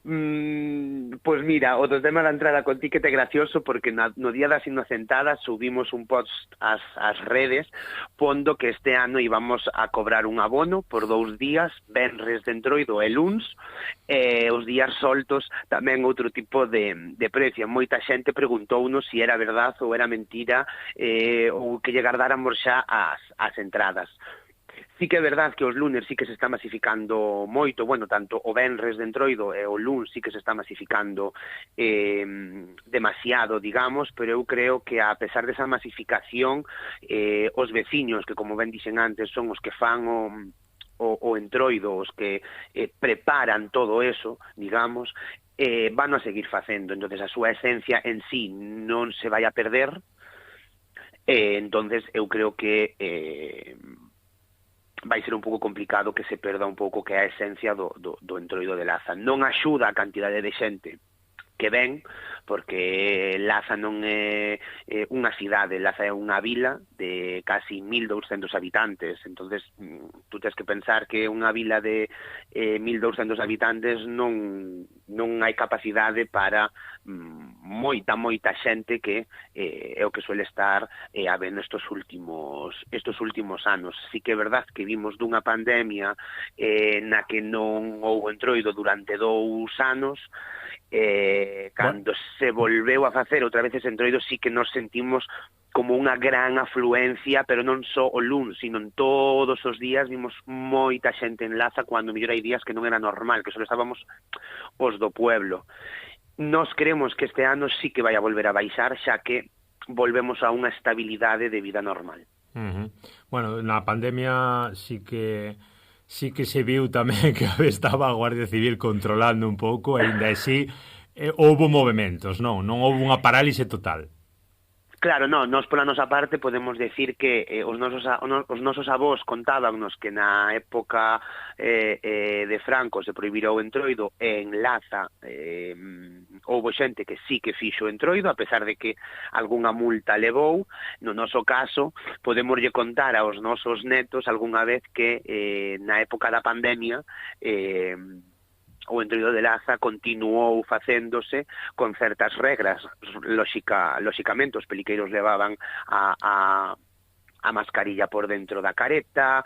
Pois mira, o do tema da entrada con ticket é gracioso porque no día das Inocentadas subimos un post ás redes pondo que este ano íbamos a cobrar un abono por 2 días, venres de Entroido e luns, os días soltos tamén outro tipo de precio. Moita xente preguntounos se era verdad ou era mentira, ou que lle guardáramos xa as entradas. Sí que é verdad que os lunes sí que se está masificando moito, bueno, tanto o venres de Entroido e o luns sí que se está masificando demasiado, digamos, pero eu creo que a pesar desa masificación, os veciños, que como ben dixen antes, son os que fan o Entroido, os que preparan todo eso, digamos, van a seguir facendo. Entonces a súa esencia en sí non se vai a perder, entonces eu creo que vai ser un pouco complicado que se perda un pouco que é a esencia do Entroido de Laza. Non axuda a cantidade de xente que ven, porque Laza non é unha cidade, Laza é unha vila de casi 1.200 habitantes. Entonces, tú tens que pensar que unha vila de 1.200 habitantes non hai capacidade para moita xente que é o que suele estar habendo estos últimos anos. Sí que é verdad que vimos dunha pandemia na que non houbo Entroido durante 2 anos. Cando se volveu a facer outra vez ese Entroido, sí que nos sentimos como unha gran afluencia, pero non só o luns, sino en todos os días vimos moita xente en Laza, cando mellor hai días que non era normal, que só estábamos os do pueblo. Nos creemos que este ano sí que vai a volver a baixar, xa que volvemos a unha estabilidade de vida normal. Bueno, na pandemia sí que se viu tamén que estaba a Guardia Civil controlando un pouco, e ainda así houbo movementos, non houbo unha parálise total. Claro, non, nós pola nosa parte podemos decir que os nosos avós contábanos que na época de Franco se prohibira o Entroido, e en Laza houbo xente que sí que fixo o Entroido, a pesar de que algunha multa levou. No noso caso, podemos lle contar aos nosos netos algunha vez que na época da pandemia o Entroido de Laza continuou facéndose con certas regras. Lóxicamente, os peliqueiros levaban a a mascarilla por dentro da careta,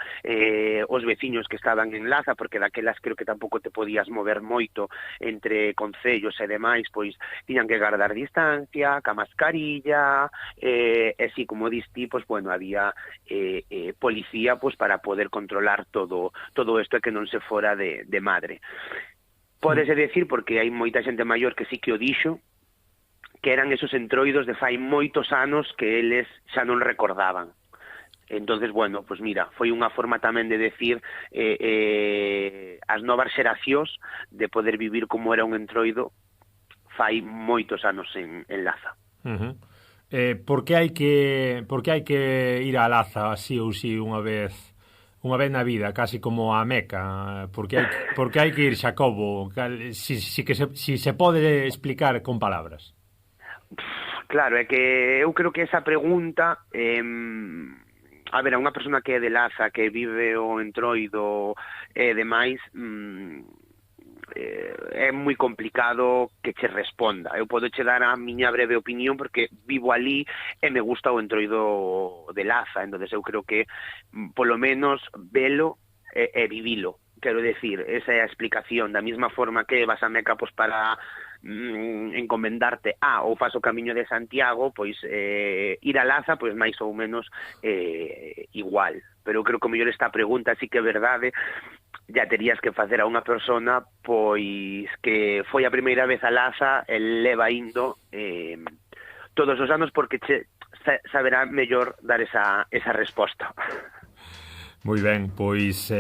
os veciños que estaban en Laza, porque daquelas creo que tampouco te podías mover moito entre concellos e demais, pois tiñan que guardar distancia, ca mascarilla, e así como diste, pois bueno, había policía pois para poder controlar todo isto e que non se fora de madre. Pódese decir, porque hai moita xente maior que sí que o dixo, que eran esos entroidos de fai moitos anos que eles xa non recordaban. Entonces, bueno, pues mira, foi unha forma tamén de decir as novas xeracións de poder vivir como era un entroido fai moitos anos en Laza. Por que hai que ir a Laza así ou si unha vez na vida, casi como a Meca? Por que hai que ir, Xacobo? Si se pode explicar con palabras. Claro, é que eu creo que esa pregunta... A ver, a unha persona que é de Laza, que vive o entroido e demais, é moi complicado que che responda. Eu podo che dar a miña breve opinión porque vivo ali e me gusta o entroido de Laza, entonces eu creo que polo menos velo e vivilo. Quero decir, esa é a explicación. Da mesma forma que vas a Meca pois para encomendarte ou faz o camiño de Santiago, pois ir a Laza, pois máis ou menos igual. Pero eu creo que o mellor esta pregunta sí que é verdade, ya terías que facer a unha persona pois que foi a primeira vez a Laza e leva indo todos os anos, porque saberá mellor dar esa resposta. Moi ben, pois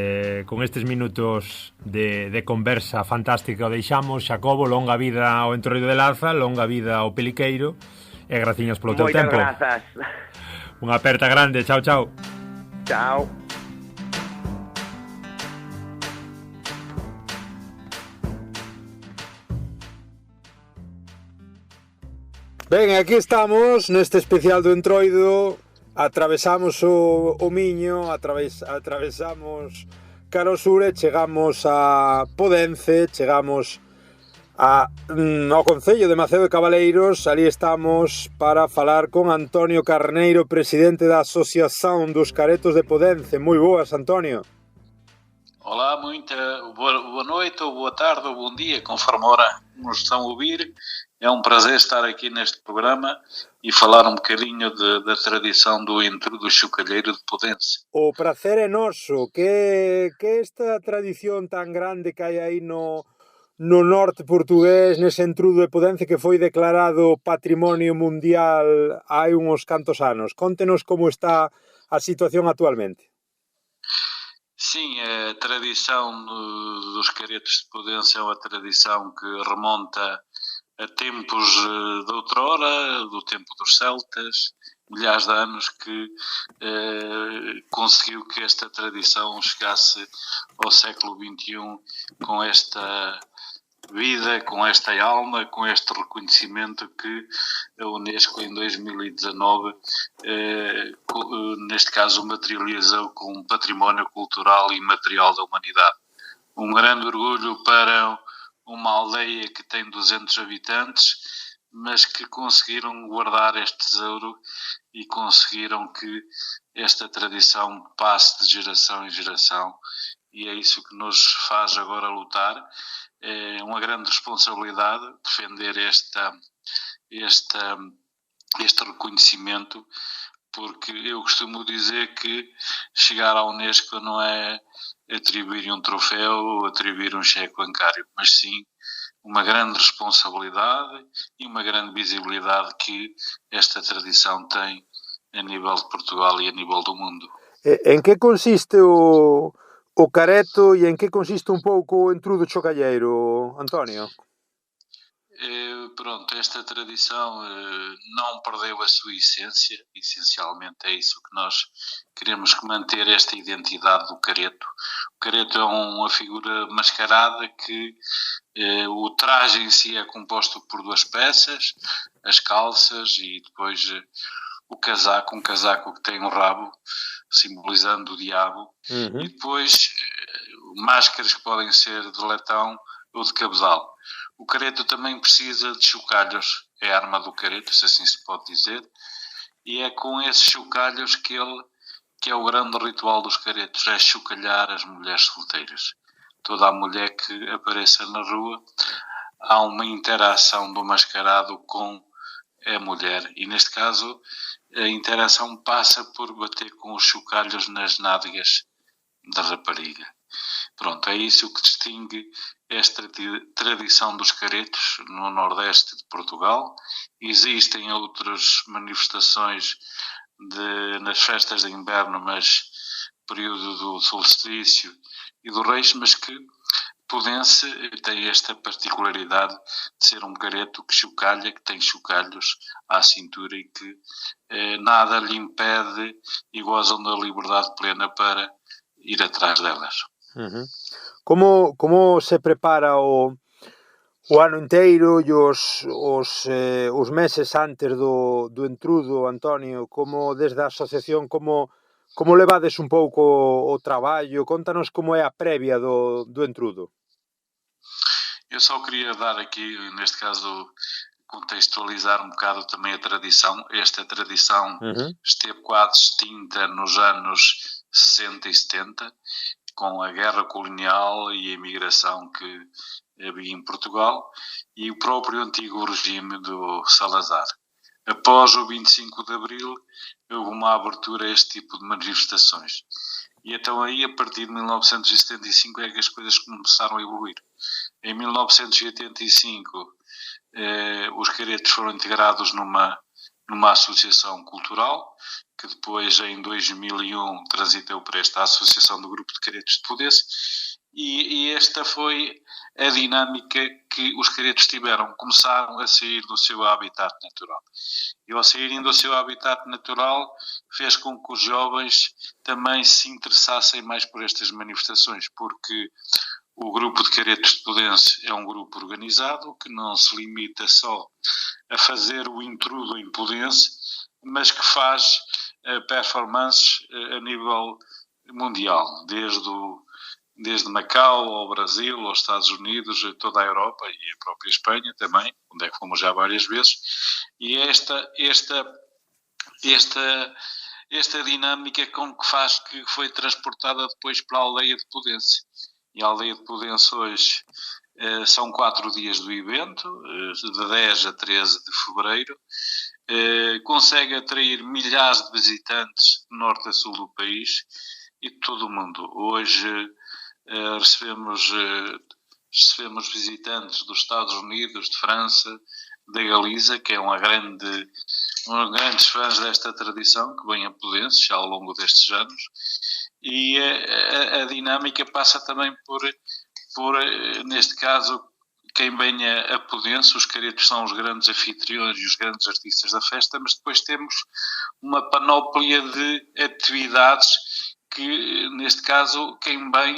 con estes minutos de conversa fantástica o deixamos. Xacobo, longa vida ao entroido de Laza, longa vida ao Peliqueiro, e graciñas polo teu tempo. Moitas grazas. Unha aperta grande, chao, chao. Chao. Ben, aquí estamos neste especial do entroido. Atravesamos o Miño, atravesamos cara ao sur e chegamos a Podence, chegamos ao concello de Maceo de Cabaleiros. Ali estamos para falar con Antonio Carneiro, presidente da Asociación dos Caretos de Podence. Moi boas, Antonio. Olá, muita boa noite, ou boa tarde, ou bom dia, conforme a hora nos estão a ouvir. É um prazer estar aqui neste programa e falar um bocadinho da tradição do entro do chocalheiro de Podence. O prazer é noso. Que esta tradición tan grande que hai aí no norte portugués, nese entrudo de Podence, que foi declarado Patrimonio Mundial hai uns cantos anos. Contenos como está a situación actualmente. Sim, a tradição dos caretos de Podence é uma tradição que remonta a tempos de outrora, do tempo dos celtas, milhares de anos, que conseguiu que esta tradição chegasse ao século XXI com esta vida, com esta alma, com este reconhecimento que a Unesco em 2019, neste caso, materializou como património cultural e imaterial da humanidade. Um grande orgulho para uma aldeia que tem 200 habitantes, mas que conseguiram guardar este tesouro e conseguiram que esta tradição passe de geração em geração, e é isso que nos faz agora lutar. É uma grande responsabilidade defender este reconhecimento, porque eu costumo dizer que chegar à Unesco não é atribuir um troféu ou atribuir um cheque bancário, mas sim uma grande responsabilidade e uma grande visibilidade que esta tradição tem a nível de Portugal e a nível do mundo. Em que consiste o careto e em que consiste um pouco o entrudo chocalheiro, António? Pronto, esta tradição não perdeu a sua essência. Essencialmente é isso que nós queremos, manter esta identidade do careto. O careto é uma figura mascarada que o traje em si é composto por duas peças, as calças e depois o casaco, um casaco que tem um rabo, simbolizando o diabo, e depois máscaras que podem ser de latão ou de cabedal. O careto também precisa de chocalhos, é a arma do careto, se assim se pode dizer, e é com esses chocalhos que ele que é o grande ritual dos caretos, é chocalhar as mulheres solteiras. Toda a mulher que apareça na rua, há uma interação do mascarado com a mulher. E neste caso, a interação passa por bater com os chocalhos nas nádegas da rapariga. Pronto, é isso que distingue esta tradição dos caretos no Nordeste de Portugal. Existem outras manifestações nas festas de inverno, mas período do solstício e do Reis, mas que Pudense tem esta particularidade de ser um careto que chocalha, que tem chocalhos à cintura e que nada lhe impede e gozam da liberdade plena para ir atrás delas. Uhum. Como se prepara o ano inteiro e os meses antes do entrudo, Antonio? Como desde a asociación, como levades un pouco o traballo? Contanos como é a previa do entrudo. Eu só queria dar aqui, neste caso, contextualizar um bocado também a tradição. Esta tradição esteve quase extinta nos anos 60 e 70, com a guerra colonial e a imigração que havia em Portugal e o próprio antigo regime do Salazar. Após o 25 de Abril, houve uma abertura a este tipo de manifestações. E então aí, a partir de 1975, é que as coisas começaram a evoluir. Em 1985, os caretos foram integrados numa associação cultural, que depois, em 2001, transitou para esta associação do Grupo de Caretos de Pudense, e esta foi a dinâmica que os caretos tiveram. Começaram a sair do seu habitat natural. E ao saírem do seu habitat natural, fez com que os jovens também se interessassem mais por estas manifestações, porque o Grupo de Caretos de Pudense é um grupo organizado que não se limita só a fazer o intrudo em Pudense, mas que faz performances a nível mundial, desde Macau ao Brasil, aos Estados Unidos, a toda a Europa e a própria Espanha também, onde é que fomos já várias vezes. E esta dinâmica com que faz que foi transportada depois para a aldeia de Pudense. E a aldeia de Pudense hoje são 4 dias do evento, de 10 a 13 de fevereiro. Consegue atrair milhares de visitantes de norte a sul do país e de todo o mundo. Hoje recebemos visitantes dos Estados Unidos, de França, da Galiza, que é grandes fãs desta tradição, que vem a Pudense já ao longo destes anos. E a dinâmica passa também por, neste caso, quem venha a Pudense. Os caretos são os grandes anfitriões e os grandes artistas da festa, mas depois temos uma panóplia de atividades que, neste caso, quem vem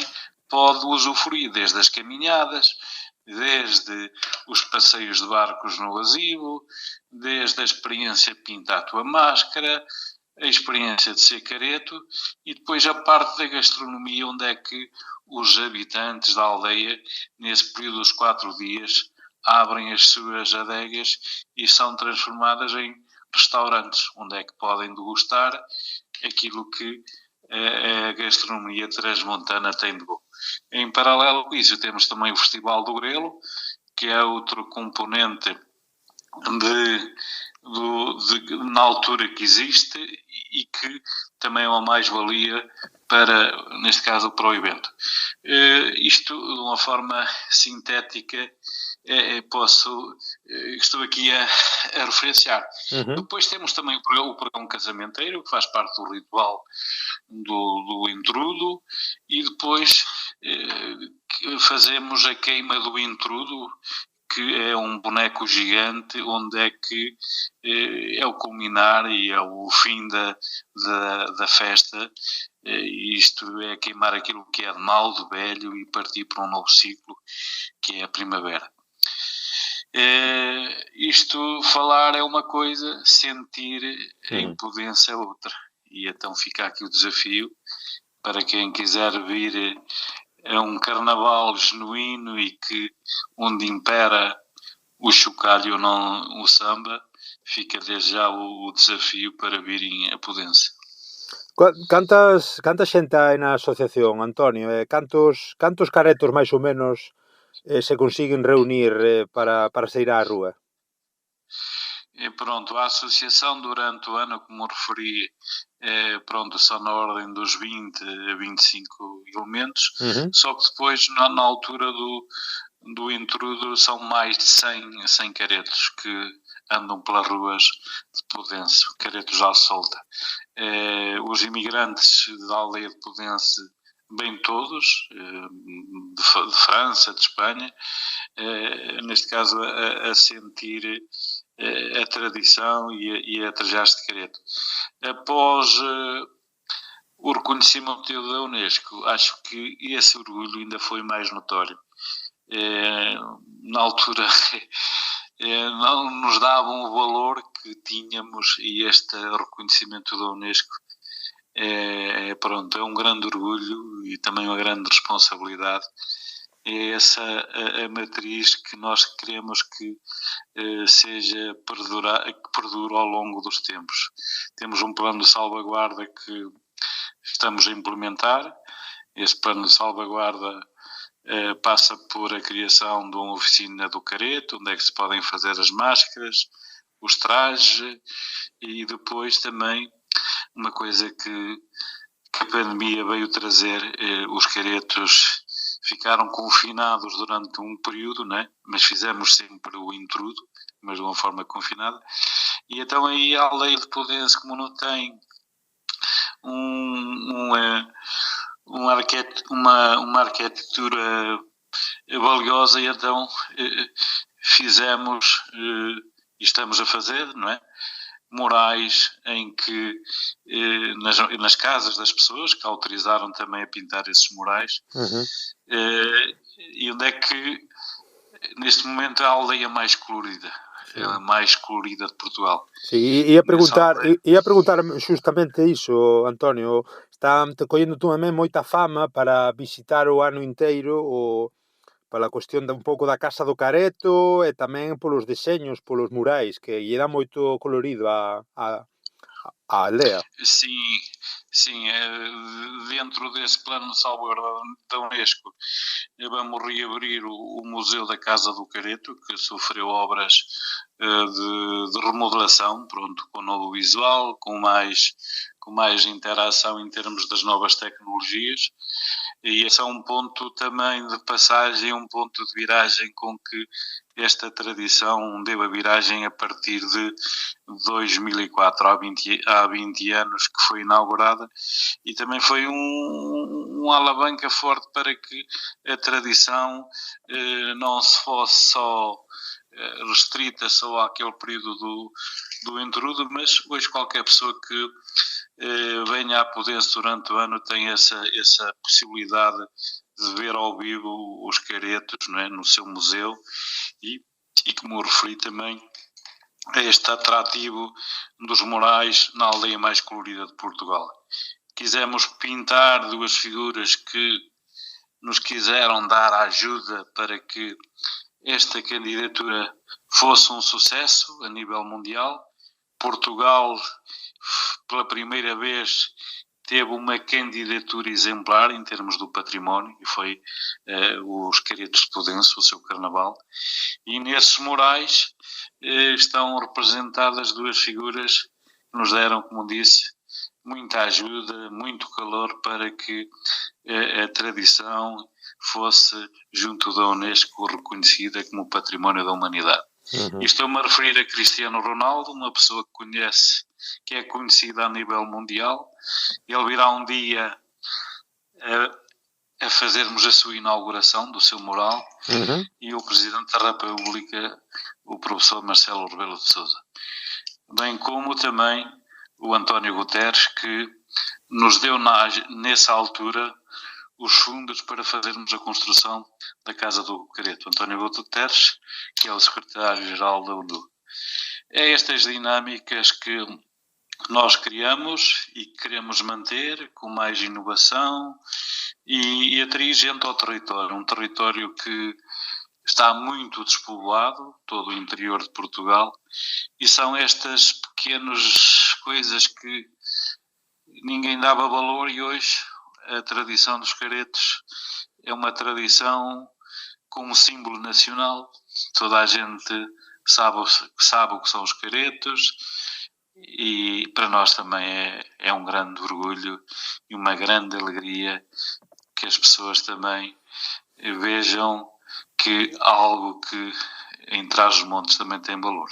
pode usufruir, desde as caminhadas, desde os passeios de barcos no Azivo, desde a experiência de pintar a tua máscara, a experiência de ser careto e depois a parte da gastronomia, onde é que os habitantes da aldeia, nesse período dos 4 dias, abrem as suas adegas e são transformadas em restaurantes, onde é que podem degustar aquilo que a gastronomia transmontana tem de bom. Em paralelo com isso, temos também o Festival do Grelo, que é outro componente na altura que existe e que também é uma mais-valia para, neste caso, para o evento. Isto, de uma forma sintética, estou aqui a referenciar. Depois temos também o pregão casamenteiro, que faz parte do ritual do intrudo, e depois fazemos a queima do intrudo, que é um boneco gigante, onde é que é o culminar e é o fim da festa. Isto é queimar aquilo que é de mal, de velho, e partir para um novo ciclo, que é a primavera. Isto, falar é uma coisa, sentir em Pudense é outra. E então fica aqui o desafio para quem quiser vir a um carnaval genuíno e onde impera o chocalho, não o samba. Fica desde já o desafio para virem a Pudense. Canta xente hai na asociación, Antonio? Cantos caretos máis ou menos se consiguen reunir para sair á rúa? E pronto, a associação durante o ano, como referi, pronto, são na ordem dos 20 a 25 elementos, só que depois, na altura do intrudo, são mais de 100 caretos que andam pelas ruas de Podense, caretos à solta. Os imigrantes da aldeia de Podense, bem todos, de França, de Espanha, neste caso a sentir a tradição e a trajar-se de careto. Após o reconhecimento da Unesco, acho que esse orgulho ainda foi mais notório. Na altura não nos davam o valor que tínhamos, e este reconhecimento da Unesco pronto, é um grande orgulho e também uma grande responsabilidade. É essa a matriz que nós queremos que seja que perdure ao longo dos tempos. Temos um plano de salvaguarda que estamos a implementar. Esse plano de salvaguarda passa por a criação de uma oficina do careto, onde é que se podem fazer as máscaras, os trajes, e depois também uma coisa que a pandemia veio trazer, os caretos ficaram confinados durante um período, né? Mas fizemos sempre o intrudo, mas de uma forma confinada. E então aí a aldeia de Podense, como não tem uma arquitetura valiosa, e então fizemos, e estamos a fazer, não é? Murais em que, nas casas das pessoas que autorizaram também a pintar esses murais, e onde é que neste momento é a aldeia mais colorida, é a mais colorida de Portugal. Sim, ia preguntar justamente iso, Antonio. Está collendo tamén moita fama para visitar o ano inteiro pola cuestión un pouco da Casa do Careto, e tamén polos deseños, polos murais, que lle dá moito colorido á aldea. Sim, dentro desse plano de salvaguarda da Unesco, vamos reabrir o Museu da Casa do Careto, que sofreu obras de remodelação, pronto, com novo visual, com mais interação em termos das novas tecnologias. E esse é um ponto também de passagem, um ponto de viragem com que esta tradição deu a viragem a partir de 2004, há 20 anos que foi inaugurada, e também foi uma alavanca forte para que a tradição não se fosse só restrita só àquele período do intrudo, mas hoje qualquer pessoa que venha a Podense durante o ano tem essa possibilidade de ver ao vivo os caretos, não é? No seu museu, e como eu referi também, este atrativo dos murais na aldeia mais colorida de Portugal. Quisemos pintar duas figuras que nos quiseram dar ajuda para que esta candidatura fosse um sucesso a nível mundial. Portugal, pela primeira vez, teve uma candidatura exemplar em termos do património, e foi os Caretos de Podense, o seu carnaval. E nesses murais estão representadas duas figuras que nos deram, como disse, muita ajuda, muito calor para que a tradição fosse, junto da Unesco, reconhecida como Património da Humanidade. Estou-me a referir a Cristiano Ronaldo, uma pessoa que é conhecida a nível mundial. Ele virá um dia a fazermos a sua inauguração do seu mural, e o Presidente da República, o professor Marcelo Rebelo de Sousa. Bem como também o António Guterres, que nos deu nessa altura os fundos para fazermos a construção da Casa do Careto. António Guterres, que é o secretário-geral da ONU. É estas dinâmicas que nós criamos e queremos manter com mais inovação e atrair gente ao território. Um território que está muito despovoado, todo o interior de Portugal, e são estas pequenas coisas que ninguém dava valor, e hoje a tradição dos caretos é uma tradição como símbolo nacional. Toda a gente sabe o que são os caretos, e para nós também é um grande orgulho e uma grande alegria que as pessoas também vejam que algo que em Trás-os-Montes também tem valor.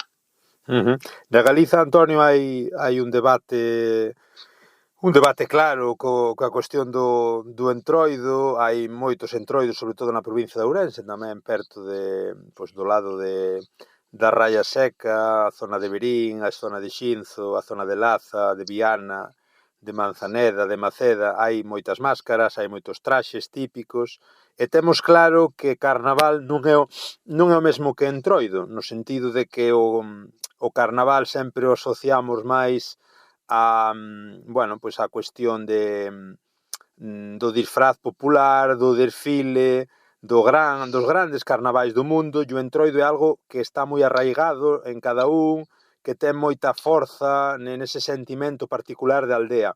Na Galiza, Antonio, hai un debate claro coa cuestión do entroido. Hai moitos entroidos, sobre todo na provincia de Ourense, tamén perto do lado da Raia Seca, a zona de Verín, a zona de Xinzo, a zona de Laza, de Viana, de Manzaneda, de Maceda. Hai moitas máscaras, hai moitos traxes típicos, e temos claro que Carnaval non é o mesmo que entroido, no sentido de que o Carnaval sempre o asociamos máis a cuestión do disfraz popular, do desfile, dos grandes carnavais do mundo, e o entroido é algo que está moi arraigado en cada un, que ten moita forza nese sentimento particular de aldea.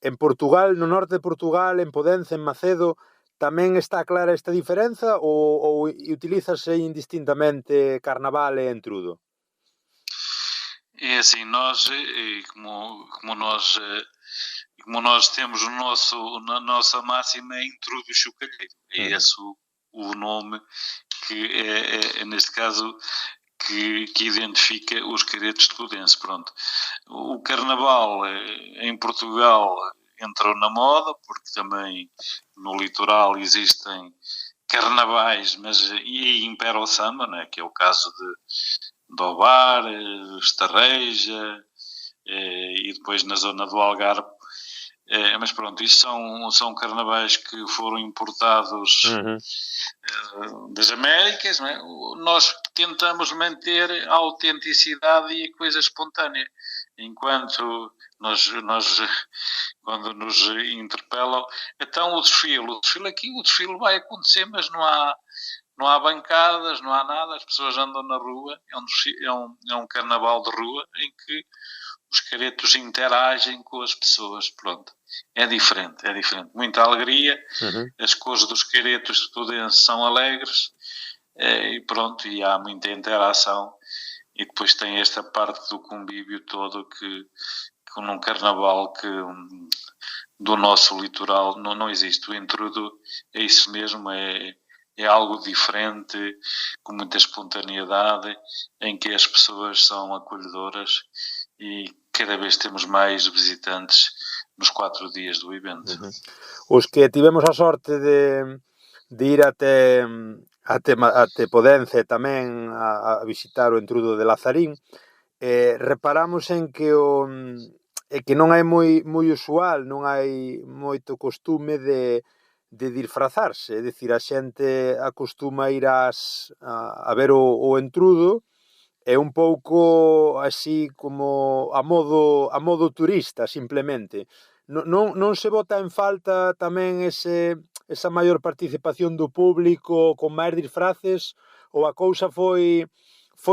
En Portugal, no norte de Portugal, en Podenza, en Macedo, tamén está clara esta diferenza ou utilízase indistintamente Carnaval e entrudo? É assim, nós, como nós temos na nossa máxima, é entrudo e chocalheiro. É esse o nome que é neste caso que identifica os caretos de Podense. Pronto. O Carnaval em Portugal entrou na moda, porque também no litoral existem carnavais, e impera o samba, não é? Que é o caso de Ovar, Estarreja, e depois na zona do Algarve. Mas pronto, isto são carnavais que foram importados das Américas, não é? Nós tentamos manter a autenticidade e a coisa espontânea, enquanto quando nos interpelam, então o desfile vai acontecer, mas não há bancadas, não há nada, as pessoas andam na rua, é um carnaval de rua em que os caretos interagem com as pessoas, pronto. É diferente. Muita alegria, as cores dos caretos de Podense são alegres, e pronto, e há muita interação, e depois tem esta parte do convívio todo que num carnaval do nosso litoral não existe. O entrudo é isso mesmo, é algo diferente, com muita espontaneidade, em que as pessoas são acolhedoras, e cada vez temos mais visitantes nos 4 dias do evento. Os que tivemos a sorte de ir até Podense tamén a visitar o entrudo de Lazarín, reparamos en que non é moi usual, non hai moito costume de disfrazarse, é dicir, a xente acostuma ir a ver o entrudo, é un pouco así como a modo turista, simplemente. Non se bota en falta tamén esa maior participación do público con máis disfraces, ou a cousa foi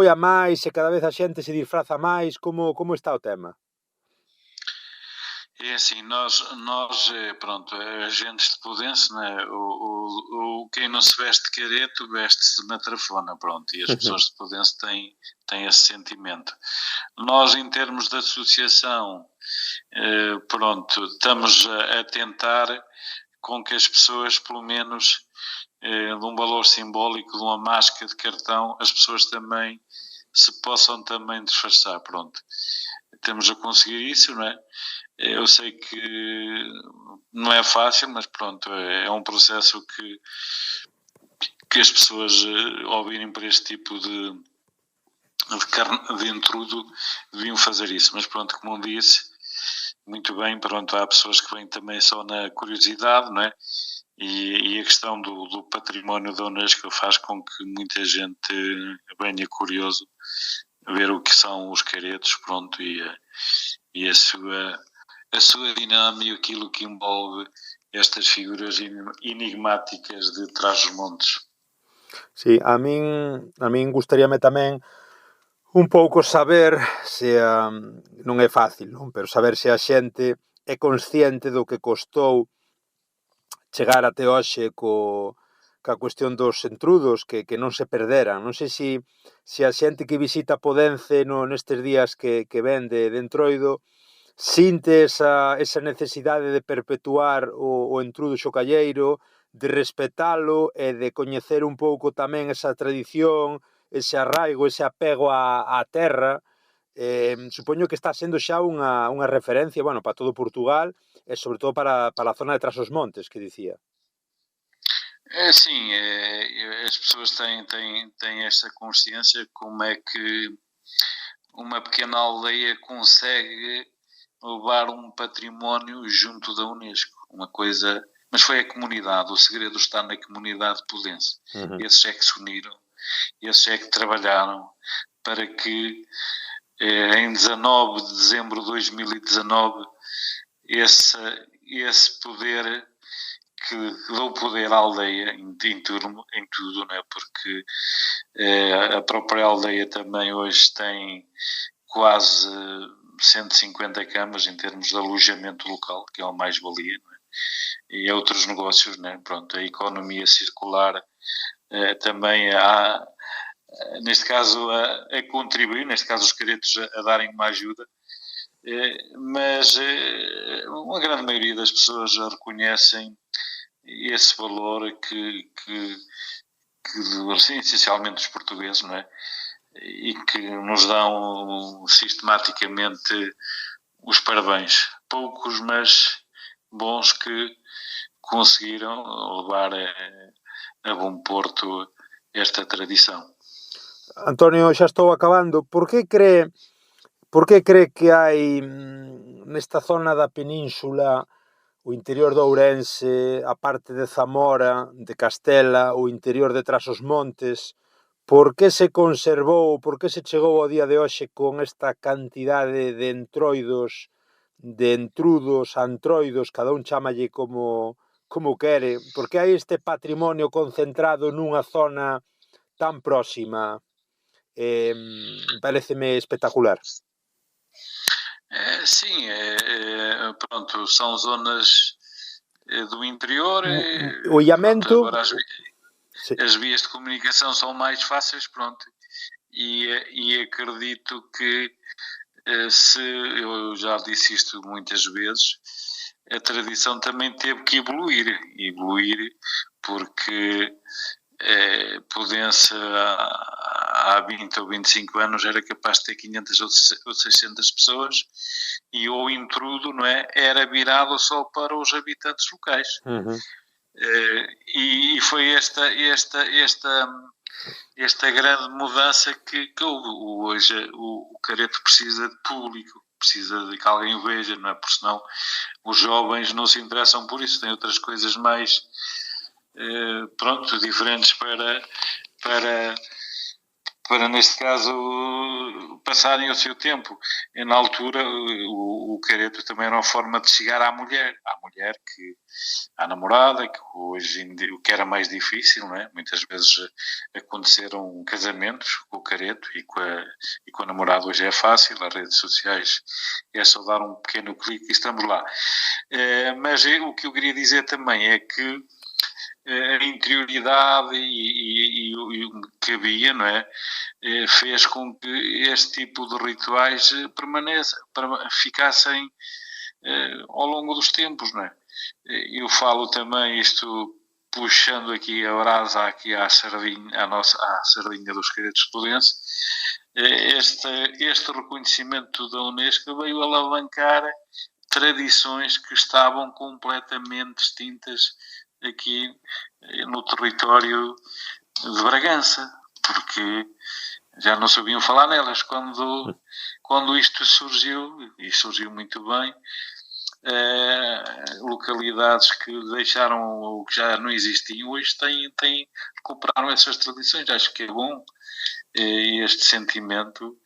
a máis e cada vez a xente se disfraza máis? Como está o tema? É assim, nós pronto, agentes de Podense, né? Quem não se veste de careto veste-se na trafona, pronto, e as pessoas de Podense têm esse sentimento. Nós, em termos de associação, pronto, estamos a tentar com que as pessoas, pelo menos, de um valor simbólico, de uma máscara de cartão, as pessoas também se possam também disfarçar, pronto. Temos a conseguir isso, não é? Eu sei que não é fácil, mas pronto, é um processo que as pessoas, ao virem para este tipo de entrudo, deviam fazer isso. Mas pronto, como eu disse, muito bem, pronto, há pessoas que vêm também só na curiosidade, não é? E a questão do património da Unesco faz com que muita gente venha curioso ver o que são os caretos, pronto, e a sua dinâmica, aquilo que envolve estas figuras enigmáticas de Trás-os-Montes. Sí, a min gustaríame tamén un pouco saber se non é fácil, non? Pero saber se a xente é consciente do que costou chegar até hoxe ca cuestión dos entrudos que non se perderan. Non sei se a xente que visita Podence nestes días que ven de Entroido sinte esa necesidade de perpetuar o entrudo xocalleiro, de respetalo e de coñecer un pouco tamén esa tradición, ese arraigo, ese apego á terra. Supoño que está sendo xa unha referencia, bueno, para todo Portugal e sobre todo para a zona de Trás-os-Montes, que dicía. Sim, as pessoas têm esta consciência como é que uma pequena aldeia consegue levar um património junto da Unesco. Uma coisa... Mas foi a comunidade, o segredo está na comunidade podense. Esses é que se uniram, esses é que trabalharam para que em 19 de dezembro de 2019 esse poder que deu poder à aldeia em tudo, não é? Porque a própria aldeia também hoje tem quase 150 camas em termos de alojamento local, que é o mais-valia, não é? E outros negócios, não é? Pronto, a economia circular também há, neste caso, a contribuir, neste caso os caretos a darem uma ajuda, mas uma grande maioria das pessoas já reconhecem esse valor que assim, essencialmente os portugueses, não é? E que nos dão sistematicamente os parabéns. Poucos, mas bons, que conseguiram levar a bom porto esta tradição. Antonio, xa estou acabando. Por que cree que hai nesta zona da península, o interior de Ourense, a parte de Zamora, de Castela, o interior de Trás-os-Montes, por que se conservou, por que se chegou ao día de hoxe con esta cantidade de entroidos, de entrudos, antroidos, cada un chámalle como quere, porque hai este patrimonio concentrado nunha zona tan próxima? Pareceme espectacular. Sim, pronto, são zonas do interior. O ilhamento... Agora as vias de comunicação são mais fáceis, pronto. E acredito que, eu já disse isto muitas vezes, a tradição também teve que evoluir porque Podense há 20 ou 25 anos era capaz de ter 500 ou 600 pessoas e o intrudo, não é, era virado só para os habitantes locais. E foi esta grande mudança que houve. Hoje o careto precisa de público, precisa de que alguém o veja, não é? Porque senão os jovens não se interessam por isso, têm outras coisas mais diferentes para neste caso passarem o seu tempo. E na altura o careto também era uma forma de chegar à mulher à namorada, que hoje em dia, o que era mais difícil, não é? Muitas vezes aconteceram casamentos com o careto e com a namorada. Hoje é fácil, as redes sociais é só dar um pequeno clique e estamos lá. Mas o que eu queria dizer também é que a interioridade e o que havia, não é? Fez com que este tipo de rituais ficassem ao longo dos tempos, não é? Eu falo também isto puxando aqui a brasa aqui à sardinha dos caretos de Podense. Este reconhecimento da Unesco veio alavancar tradições que estavam completamente extintas aqui no território de Bragança, porque já não sabiam falar nelas quando isto surgiu, e surgiu muito bem. Localidades que deixaram ou que já não existiam hoje recuperaram essas tradições. Acho que é bom este sentimento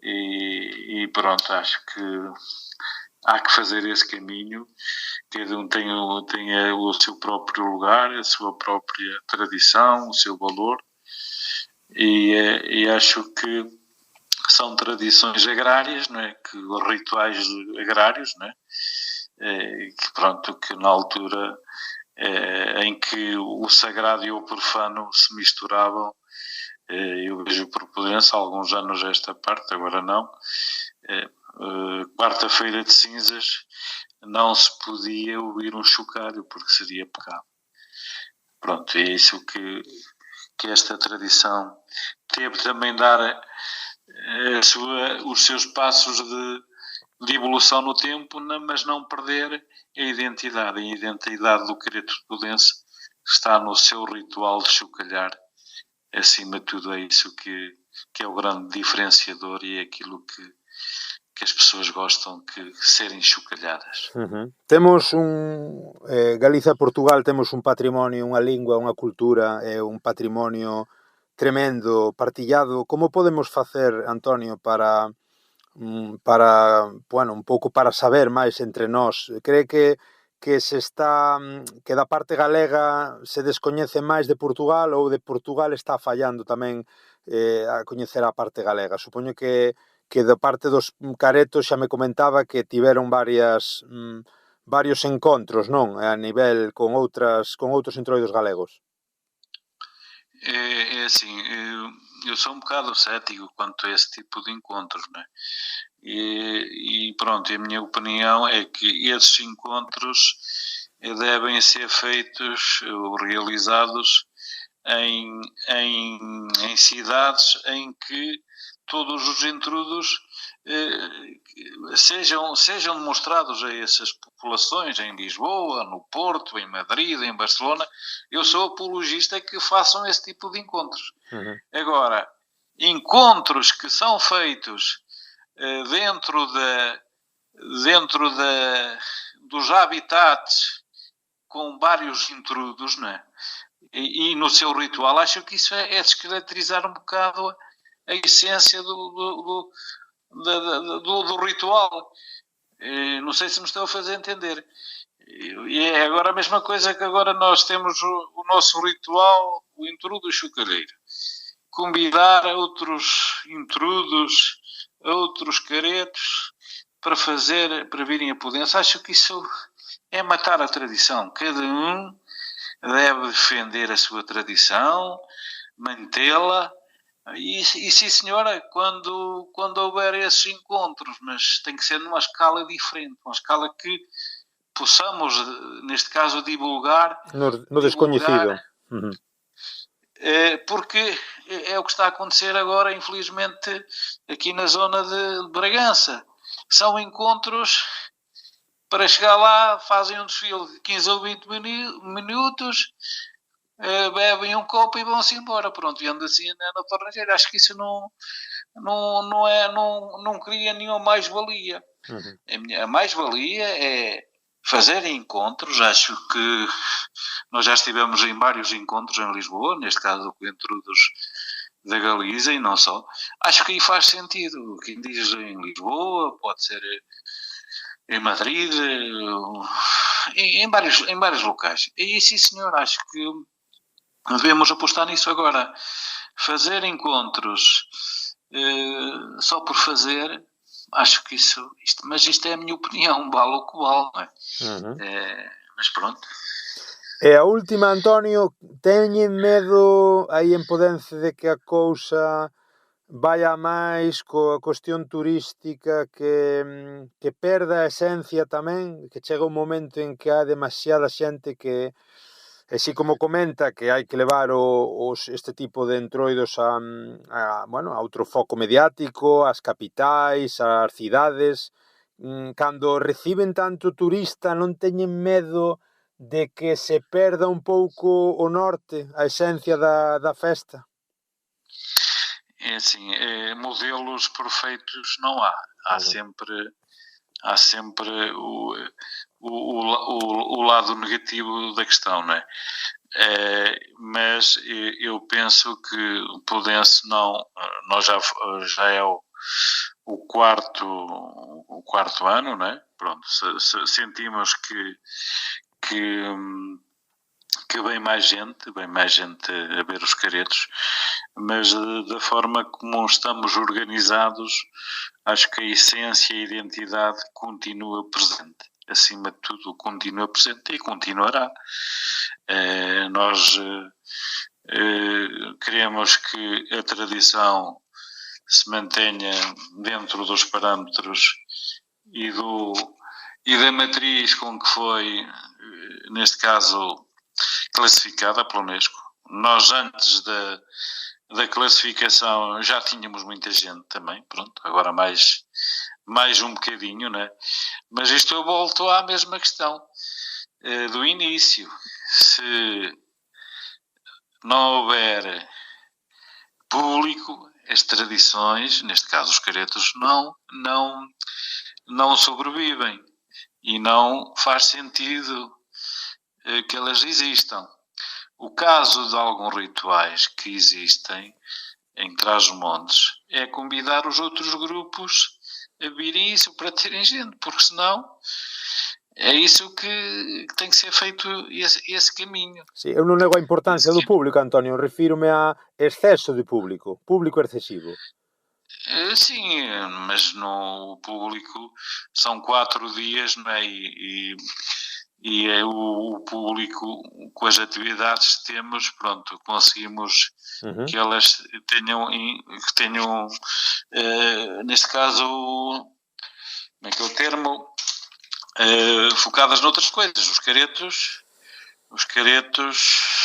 e pronto, acho que há que fazer esse caminho. Cada um tem o seu próprio lugar, a sua própria tradição, o seu valor, e acho que são tradições agrárias, não é? Que os rituais agrários, não é? que na altura em que o sagrado e o profano se misturavam, eu vejo por Podense, há alguns anos esta parte, agora não, quarta-feira de cinzas, não se podia ouvir um chocalho, porque seria pecado. Pronto, é isso que esta tradição teve também dar os seus passos de evolução no tempo, mas não perder a identidade. A identidade do careto de Podense está no seu ritual de chocalhar. Acima de tudo é isso que é o grande diferenciador e é aquilo que as pessoas gostam de serem chocalhadas. Temos Galiza e Portugal temos un patrimonio, unha lingua, unha cultura e un patrimonio tremendo, partillado. Como podemos facer, Antonio, para un pouco para saber máis entre nós? Cree que da parte galega se descoñece máis de Portugal ou de Portugal está fallando tamén a coñecer a parte galega? Supoño que da parte dos caretos xa me comentaba que tiveron varios encontros, non? A nivel con outros entroidos galegos. É assim, eu sou um bocado cético quanto a esse tipo de encontros, né? E pronto, a minha opinião é que esses encontros devem ser feitos ou realizados em cidades em que todos os intrudos sejam demonstrados a essas populações, em Lisboa, no Porto, em Madrid, em Barcelona. Eu sou apologista que façam esse tipo de encontros. Agora, encontros que são feitos dentro dos habitats com vários intrudos, né? E no seu ritual, acho que isso é descaracterizar um bocado a essência do ritual. Não sei se me estou a fazer entender. E é agora a mesma coisa que agora nós temos o nosso ritual, o intrudo chocalheiro. Convidar outros intrudos, outros caretos para virem a Podense. Acho que isso é matar a tradição. Cada um deve defender a sua tradição, mantê-la. E sim, senhora, quando houver esses encontros, mas tem que ser numa escala diferente, uma escala que possamos, neste caso, divulgar. No desconhecido. Porque é o que está a acontecer agora, infelizmente, aqui na zona de Bragança. São encontros, para chegar lá, fazem um desfile de 15 ou 20 minutos, bebem um copo e vão-se embora. Pronto, e anda assim na torneira. Acho que isso não cria nenhuma mais-valia. A mais-valia é fazer encontros. Acho que nós já estivemos em vários encontros em Lisboa, neste caso com intrudos da Galiza e não só. Acho que aí faz sentido. Quem diz em Lisboa, pode ser em Madrid, em vários locais. E sim, senhor, acho que devemos apostar nisso agora. Fazer encontros só por fazer, acho que mas isto é a minha opinião, vale o que vale, não é? Mas pronto. E a última, Antonio, teñen medo aí en Podense de que a cousa vai a máis coa cuestión turística, que perda a esencia tamén, que chega un momento en que hai demasiada xente que, así como comenta, que hai que levar este tipo de entroidos a outro foco mediático, ás capitais, ás cidades. Cando reciben tanto turista, non teñen medo de que se perda un pouco o norte, a esencia da festa? É assim, modelos perfeitos não há. Há sempre o lado negativo da questão, não é? Mas eu penso que Podense nós já é o quarto ano, não é? Pronto, sentimos que vem mais gente a ver os caretos, mas da forma como estamos organizados, acho que a essência e a identidade continua presente. acima de tudo, continua presente e continuará. Nós queremos que a tradição se mantenha dentro dos parâmetros e da matriz com que foi, neste caso, classificada pela Unesco. Nós, antes da classificação, já tínhamos muita gente também, pronto, agora mais um bocadinho, né? Mas isto eu volto à mesma questão do início. Se não houver público, as tradições, neste caso os caretos, não sobrevivem e não faz sentido que elas existam. O caso de alguns rituais que existem em Trás-os-Montes é convidar os outros grupos a virem isso para terem gente, porque senão é isso que tem que ser feito, esse caminho. Sí, eu non nego a importancia do público, Antonio, refiro-me a exceso de público excesivo. Sim, mas no público são 4 dias, não é? E é o público, com as atividades que temos, pronto, conseguimos que elas tenham neste caso, como é que é o termo, focadas noutras coisas. Os caretos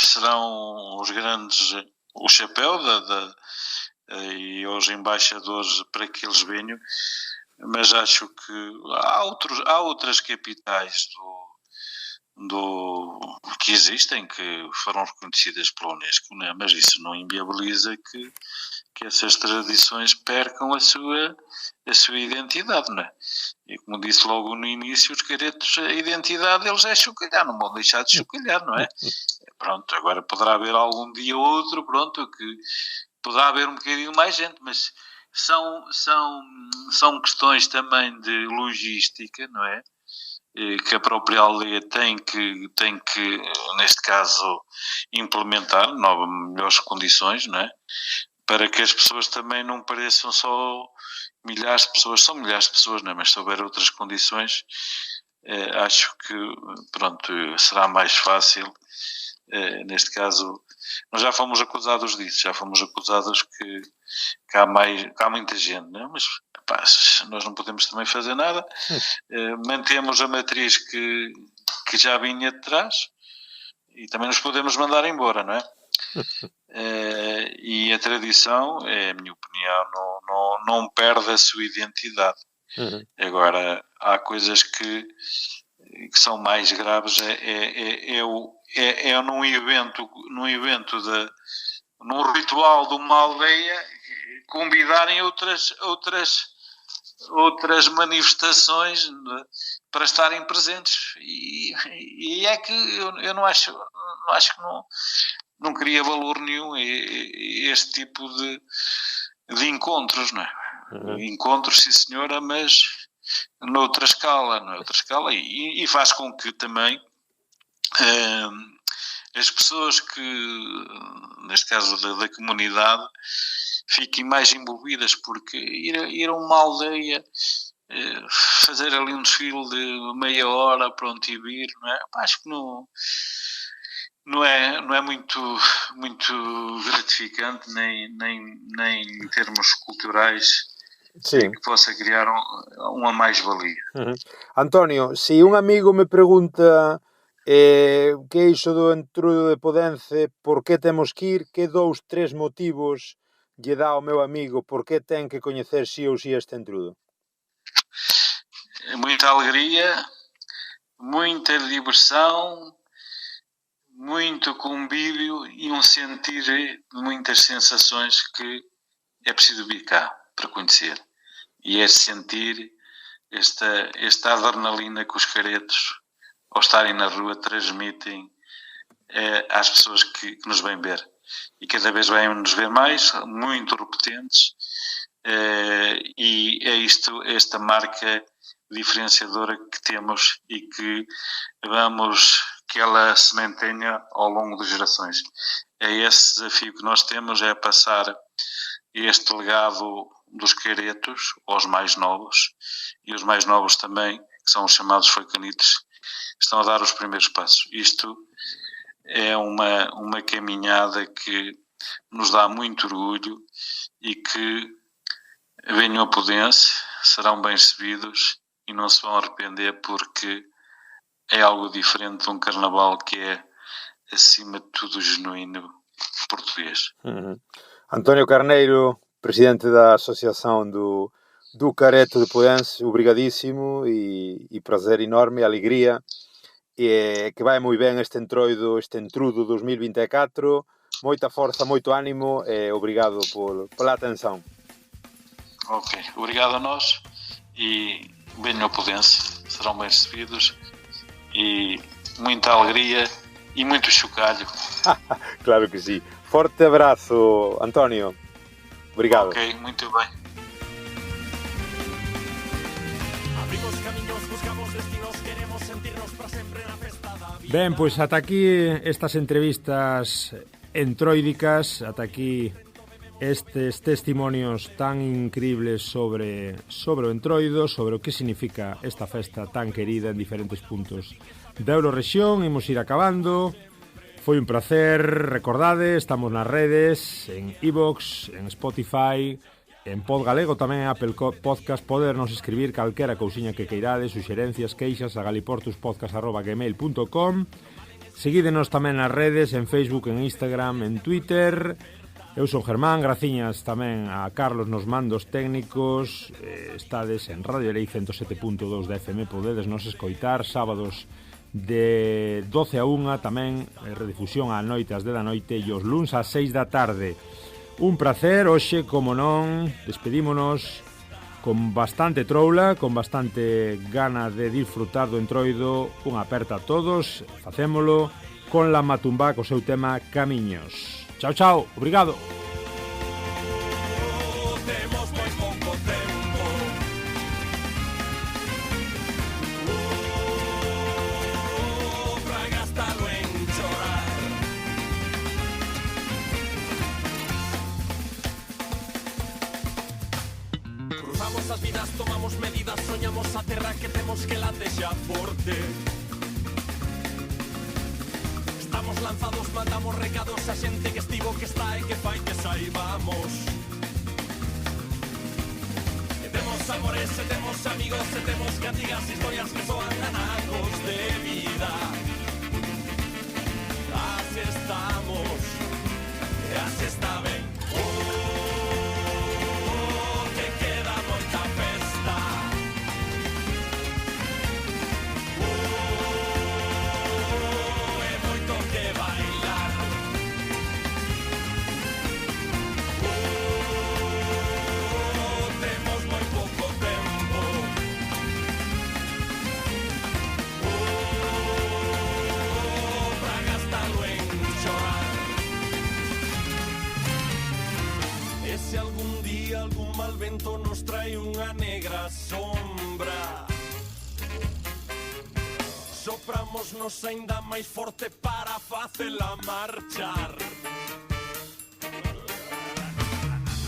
serão os grandes, o chapéu e os embaixadores para que eles venham, mas acho que há outras capitais que existem, que foram reconhecidas pela Unesco, né? Mas isso não inviabiliza que essas tradições percam a sua identidade, não é? E como disse logo no início, os caretos, a identidade eles é chocalhar, não vão deixar de chocalhar, não é? Pronto, agora poderá haver algum dia ou outro, pronto, que poderá haver um bocadinho mais gente, mas são questões também de logística, não é? Que a própria aldeia tem que, neste caso, implementar melhores condições, não é? Para que as pessoas também não pareçam só milhares de pessoas, são milhares de pessoas, não é? Mas se houver outras condições, acho que, pronto, será mais fácil. Neste caso, nós já fomos acusados disso, já fomos acusados que há muita gente, não é? Mas pá, nós não podemos também fazer nada. Mantemos a matriz que já vinha de trás e também nos podemos mandar embora, não é? E a tradição, é a minha opinião, não perde a sua identidade. Agora, há coisas que são mais graves, num evento num ritual de uma aldeia, convidarem outras manifestações para estarem presentes, e é que eu não acho que não cria valor nenhum este tipo de encontros, não é? Encontros, sim senhora, mas noutra escala, e faz com que também as pessoas que, neste caso da comunidade, fiquem mais envolvidas, porque ir a uma aldeia, fazer ali um desfile de meia hora, pronto, e vir, não é? Acho que não é muito gratificante, nem em termos culturais. Sim. Que possa criar uma mais-valia. Antonio, se un amigo me pregunta que é iso do entrudo de Podense, por que temos que ir, que 2, 3 motivos lle dá ao meu amigo por que ten que coñecer sí ou sí este entrudo? Muita alegria, muita diversão, muito convívio e um sentir de muitas sensações que é preciso vir cá para conhecer. E é sentir esta adrenalina que os caretos, ao estarem na rua, transmitem às pessoas que nos vêm ver. E cada vez vêm nos ver mais, muito repetentes, e é esta marca diferenciadora que temos e que que ela se mantenha ao longo de gerações. É esse desafio que nós temos, é passar este legado dos caretos aos mais novos, e os mais novos também que são os chamados facanites, estão a dar os primeiros passos. Isto é uma caminhada que nos dá muito orgulho e que venham a Podense, serão bem recebidos e não se vão arrepender, porque é algo diferente de um carnaval que é, acima de tudo, genuíno português. António Carneiro, presidente da Associação do Careto de Podense, obrigadíssimo e prazer enorme, alegría, e que vai moi ben este entrudo 2024, moita forza, moito ánimo e obrigado pola atención. Ok, obrigado a nós e venham a Podense, serão bem recebidos e muita alegria e muito chocalho. Claro que sí. Forte abrazo, António. Obrigado. Ok, muito bem. Ben, pois ata aquí estas entrevistas entroídicas, ata aquí estes testimonios tan increíbles sobre o entroido, sobre o que significa esta festa tan querida en diferentes puntos da Eurorrexión. Imos ir acabando. Foi un placer, recordade, estamos nas redes, en iVoox, en Spotify, en Podgalego, tamén en Apple Podcast. Podernos escribir calquera cousiña que queirades, suxerencias, queixas a galiportuspodcast@gmail.com. Seguídenos tamén nas redes, en Facebook, en Instagram, en Twitter. Eu son Germán, graciñas tamén a Carlos nos mandos técnicos. Estades en Radio Lei 107.2 da FM, podedes nos escoitar sábados de 12 a 1, tamén redifusión á noite ás 10 da noite e os luns ás 6 da tarde. Un placer, hoxe, como non, despedímonos con bastante troula, con bastante gana de disfrutar do entroido. Unha aperta a todos, facémolo con la Matumbá co seu tema Camiños. Chao, chao, obrigado. As vidas tomamos medidas, soñamos a terra que temos que la deixar forte. Estamos lanzados, mandamos recados a xente que estivo, que está e que fai que saibamos. E temos amores, e temos amigos, e temos cantigas, historias que soan anacos de vida. Así estamos, e así está ben. Vento nos trae unha negra sombra, sopramos nos aínda máis forte para facela marchar.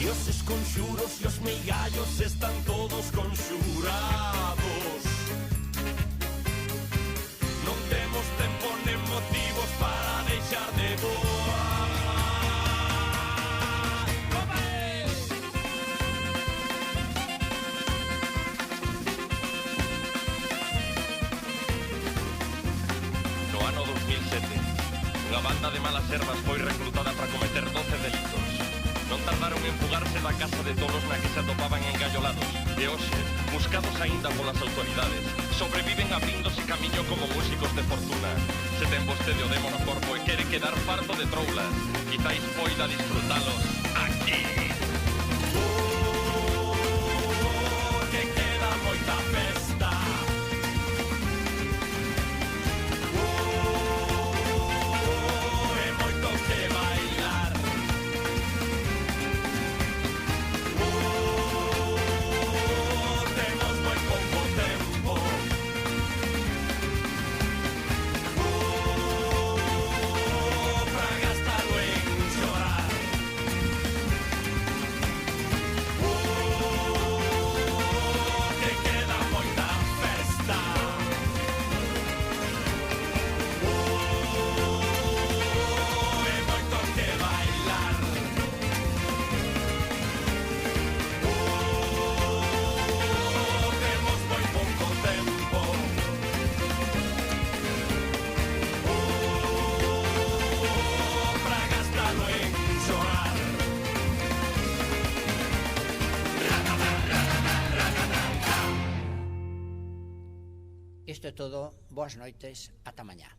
E os esconxuros e os meigallos están todos conxurados. Non temos tempo nem motivos para deixar de voar. Unha banda de malas ervas foi reclutada para cometer 12 delitos. Non tardaron en fugarse da casa de tolos na que se atopaban engallolados. E hoxe, buscados aínda polas autoridades, sobreviven abríndose camiño como músicos de fortuna. Se ten vostede o demo no corpo e quere quedar farto de troulas, quizáis poida disfrutalos aquí. Que queda moita festa. Isto é todo, boas noites, ata mañá.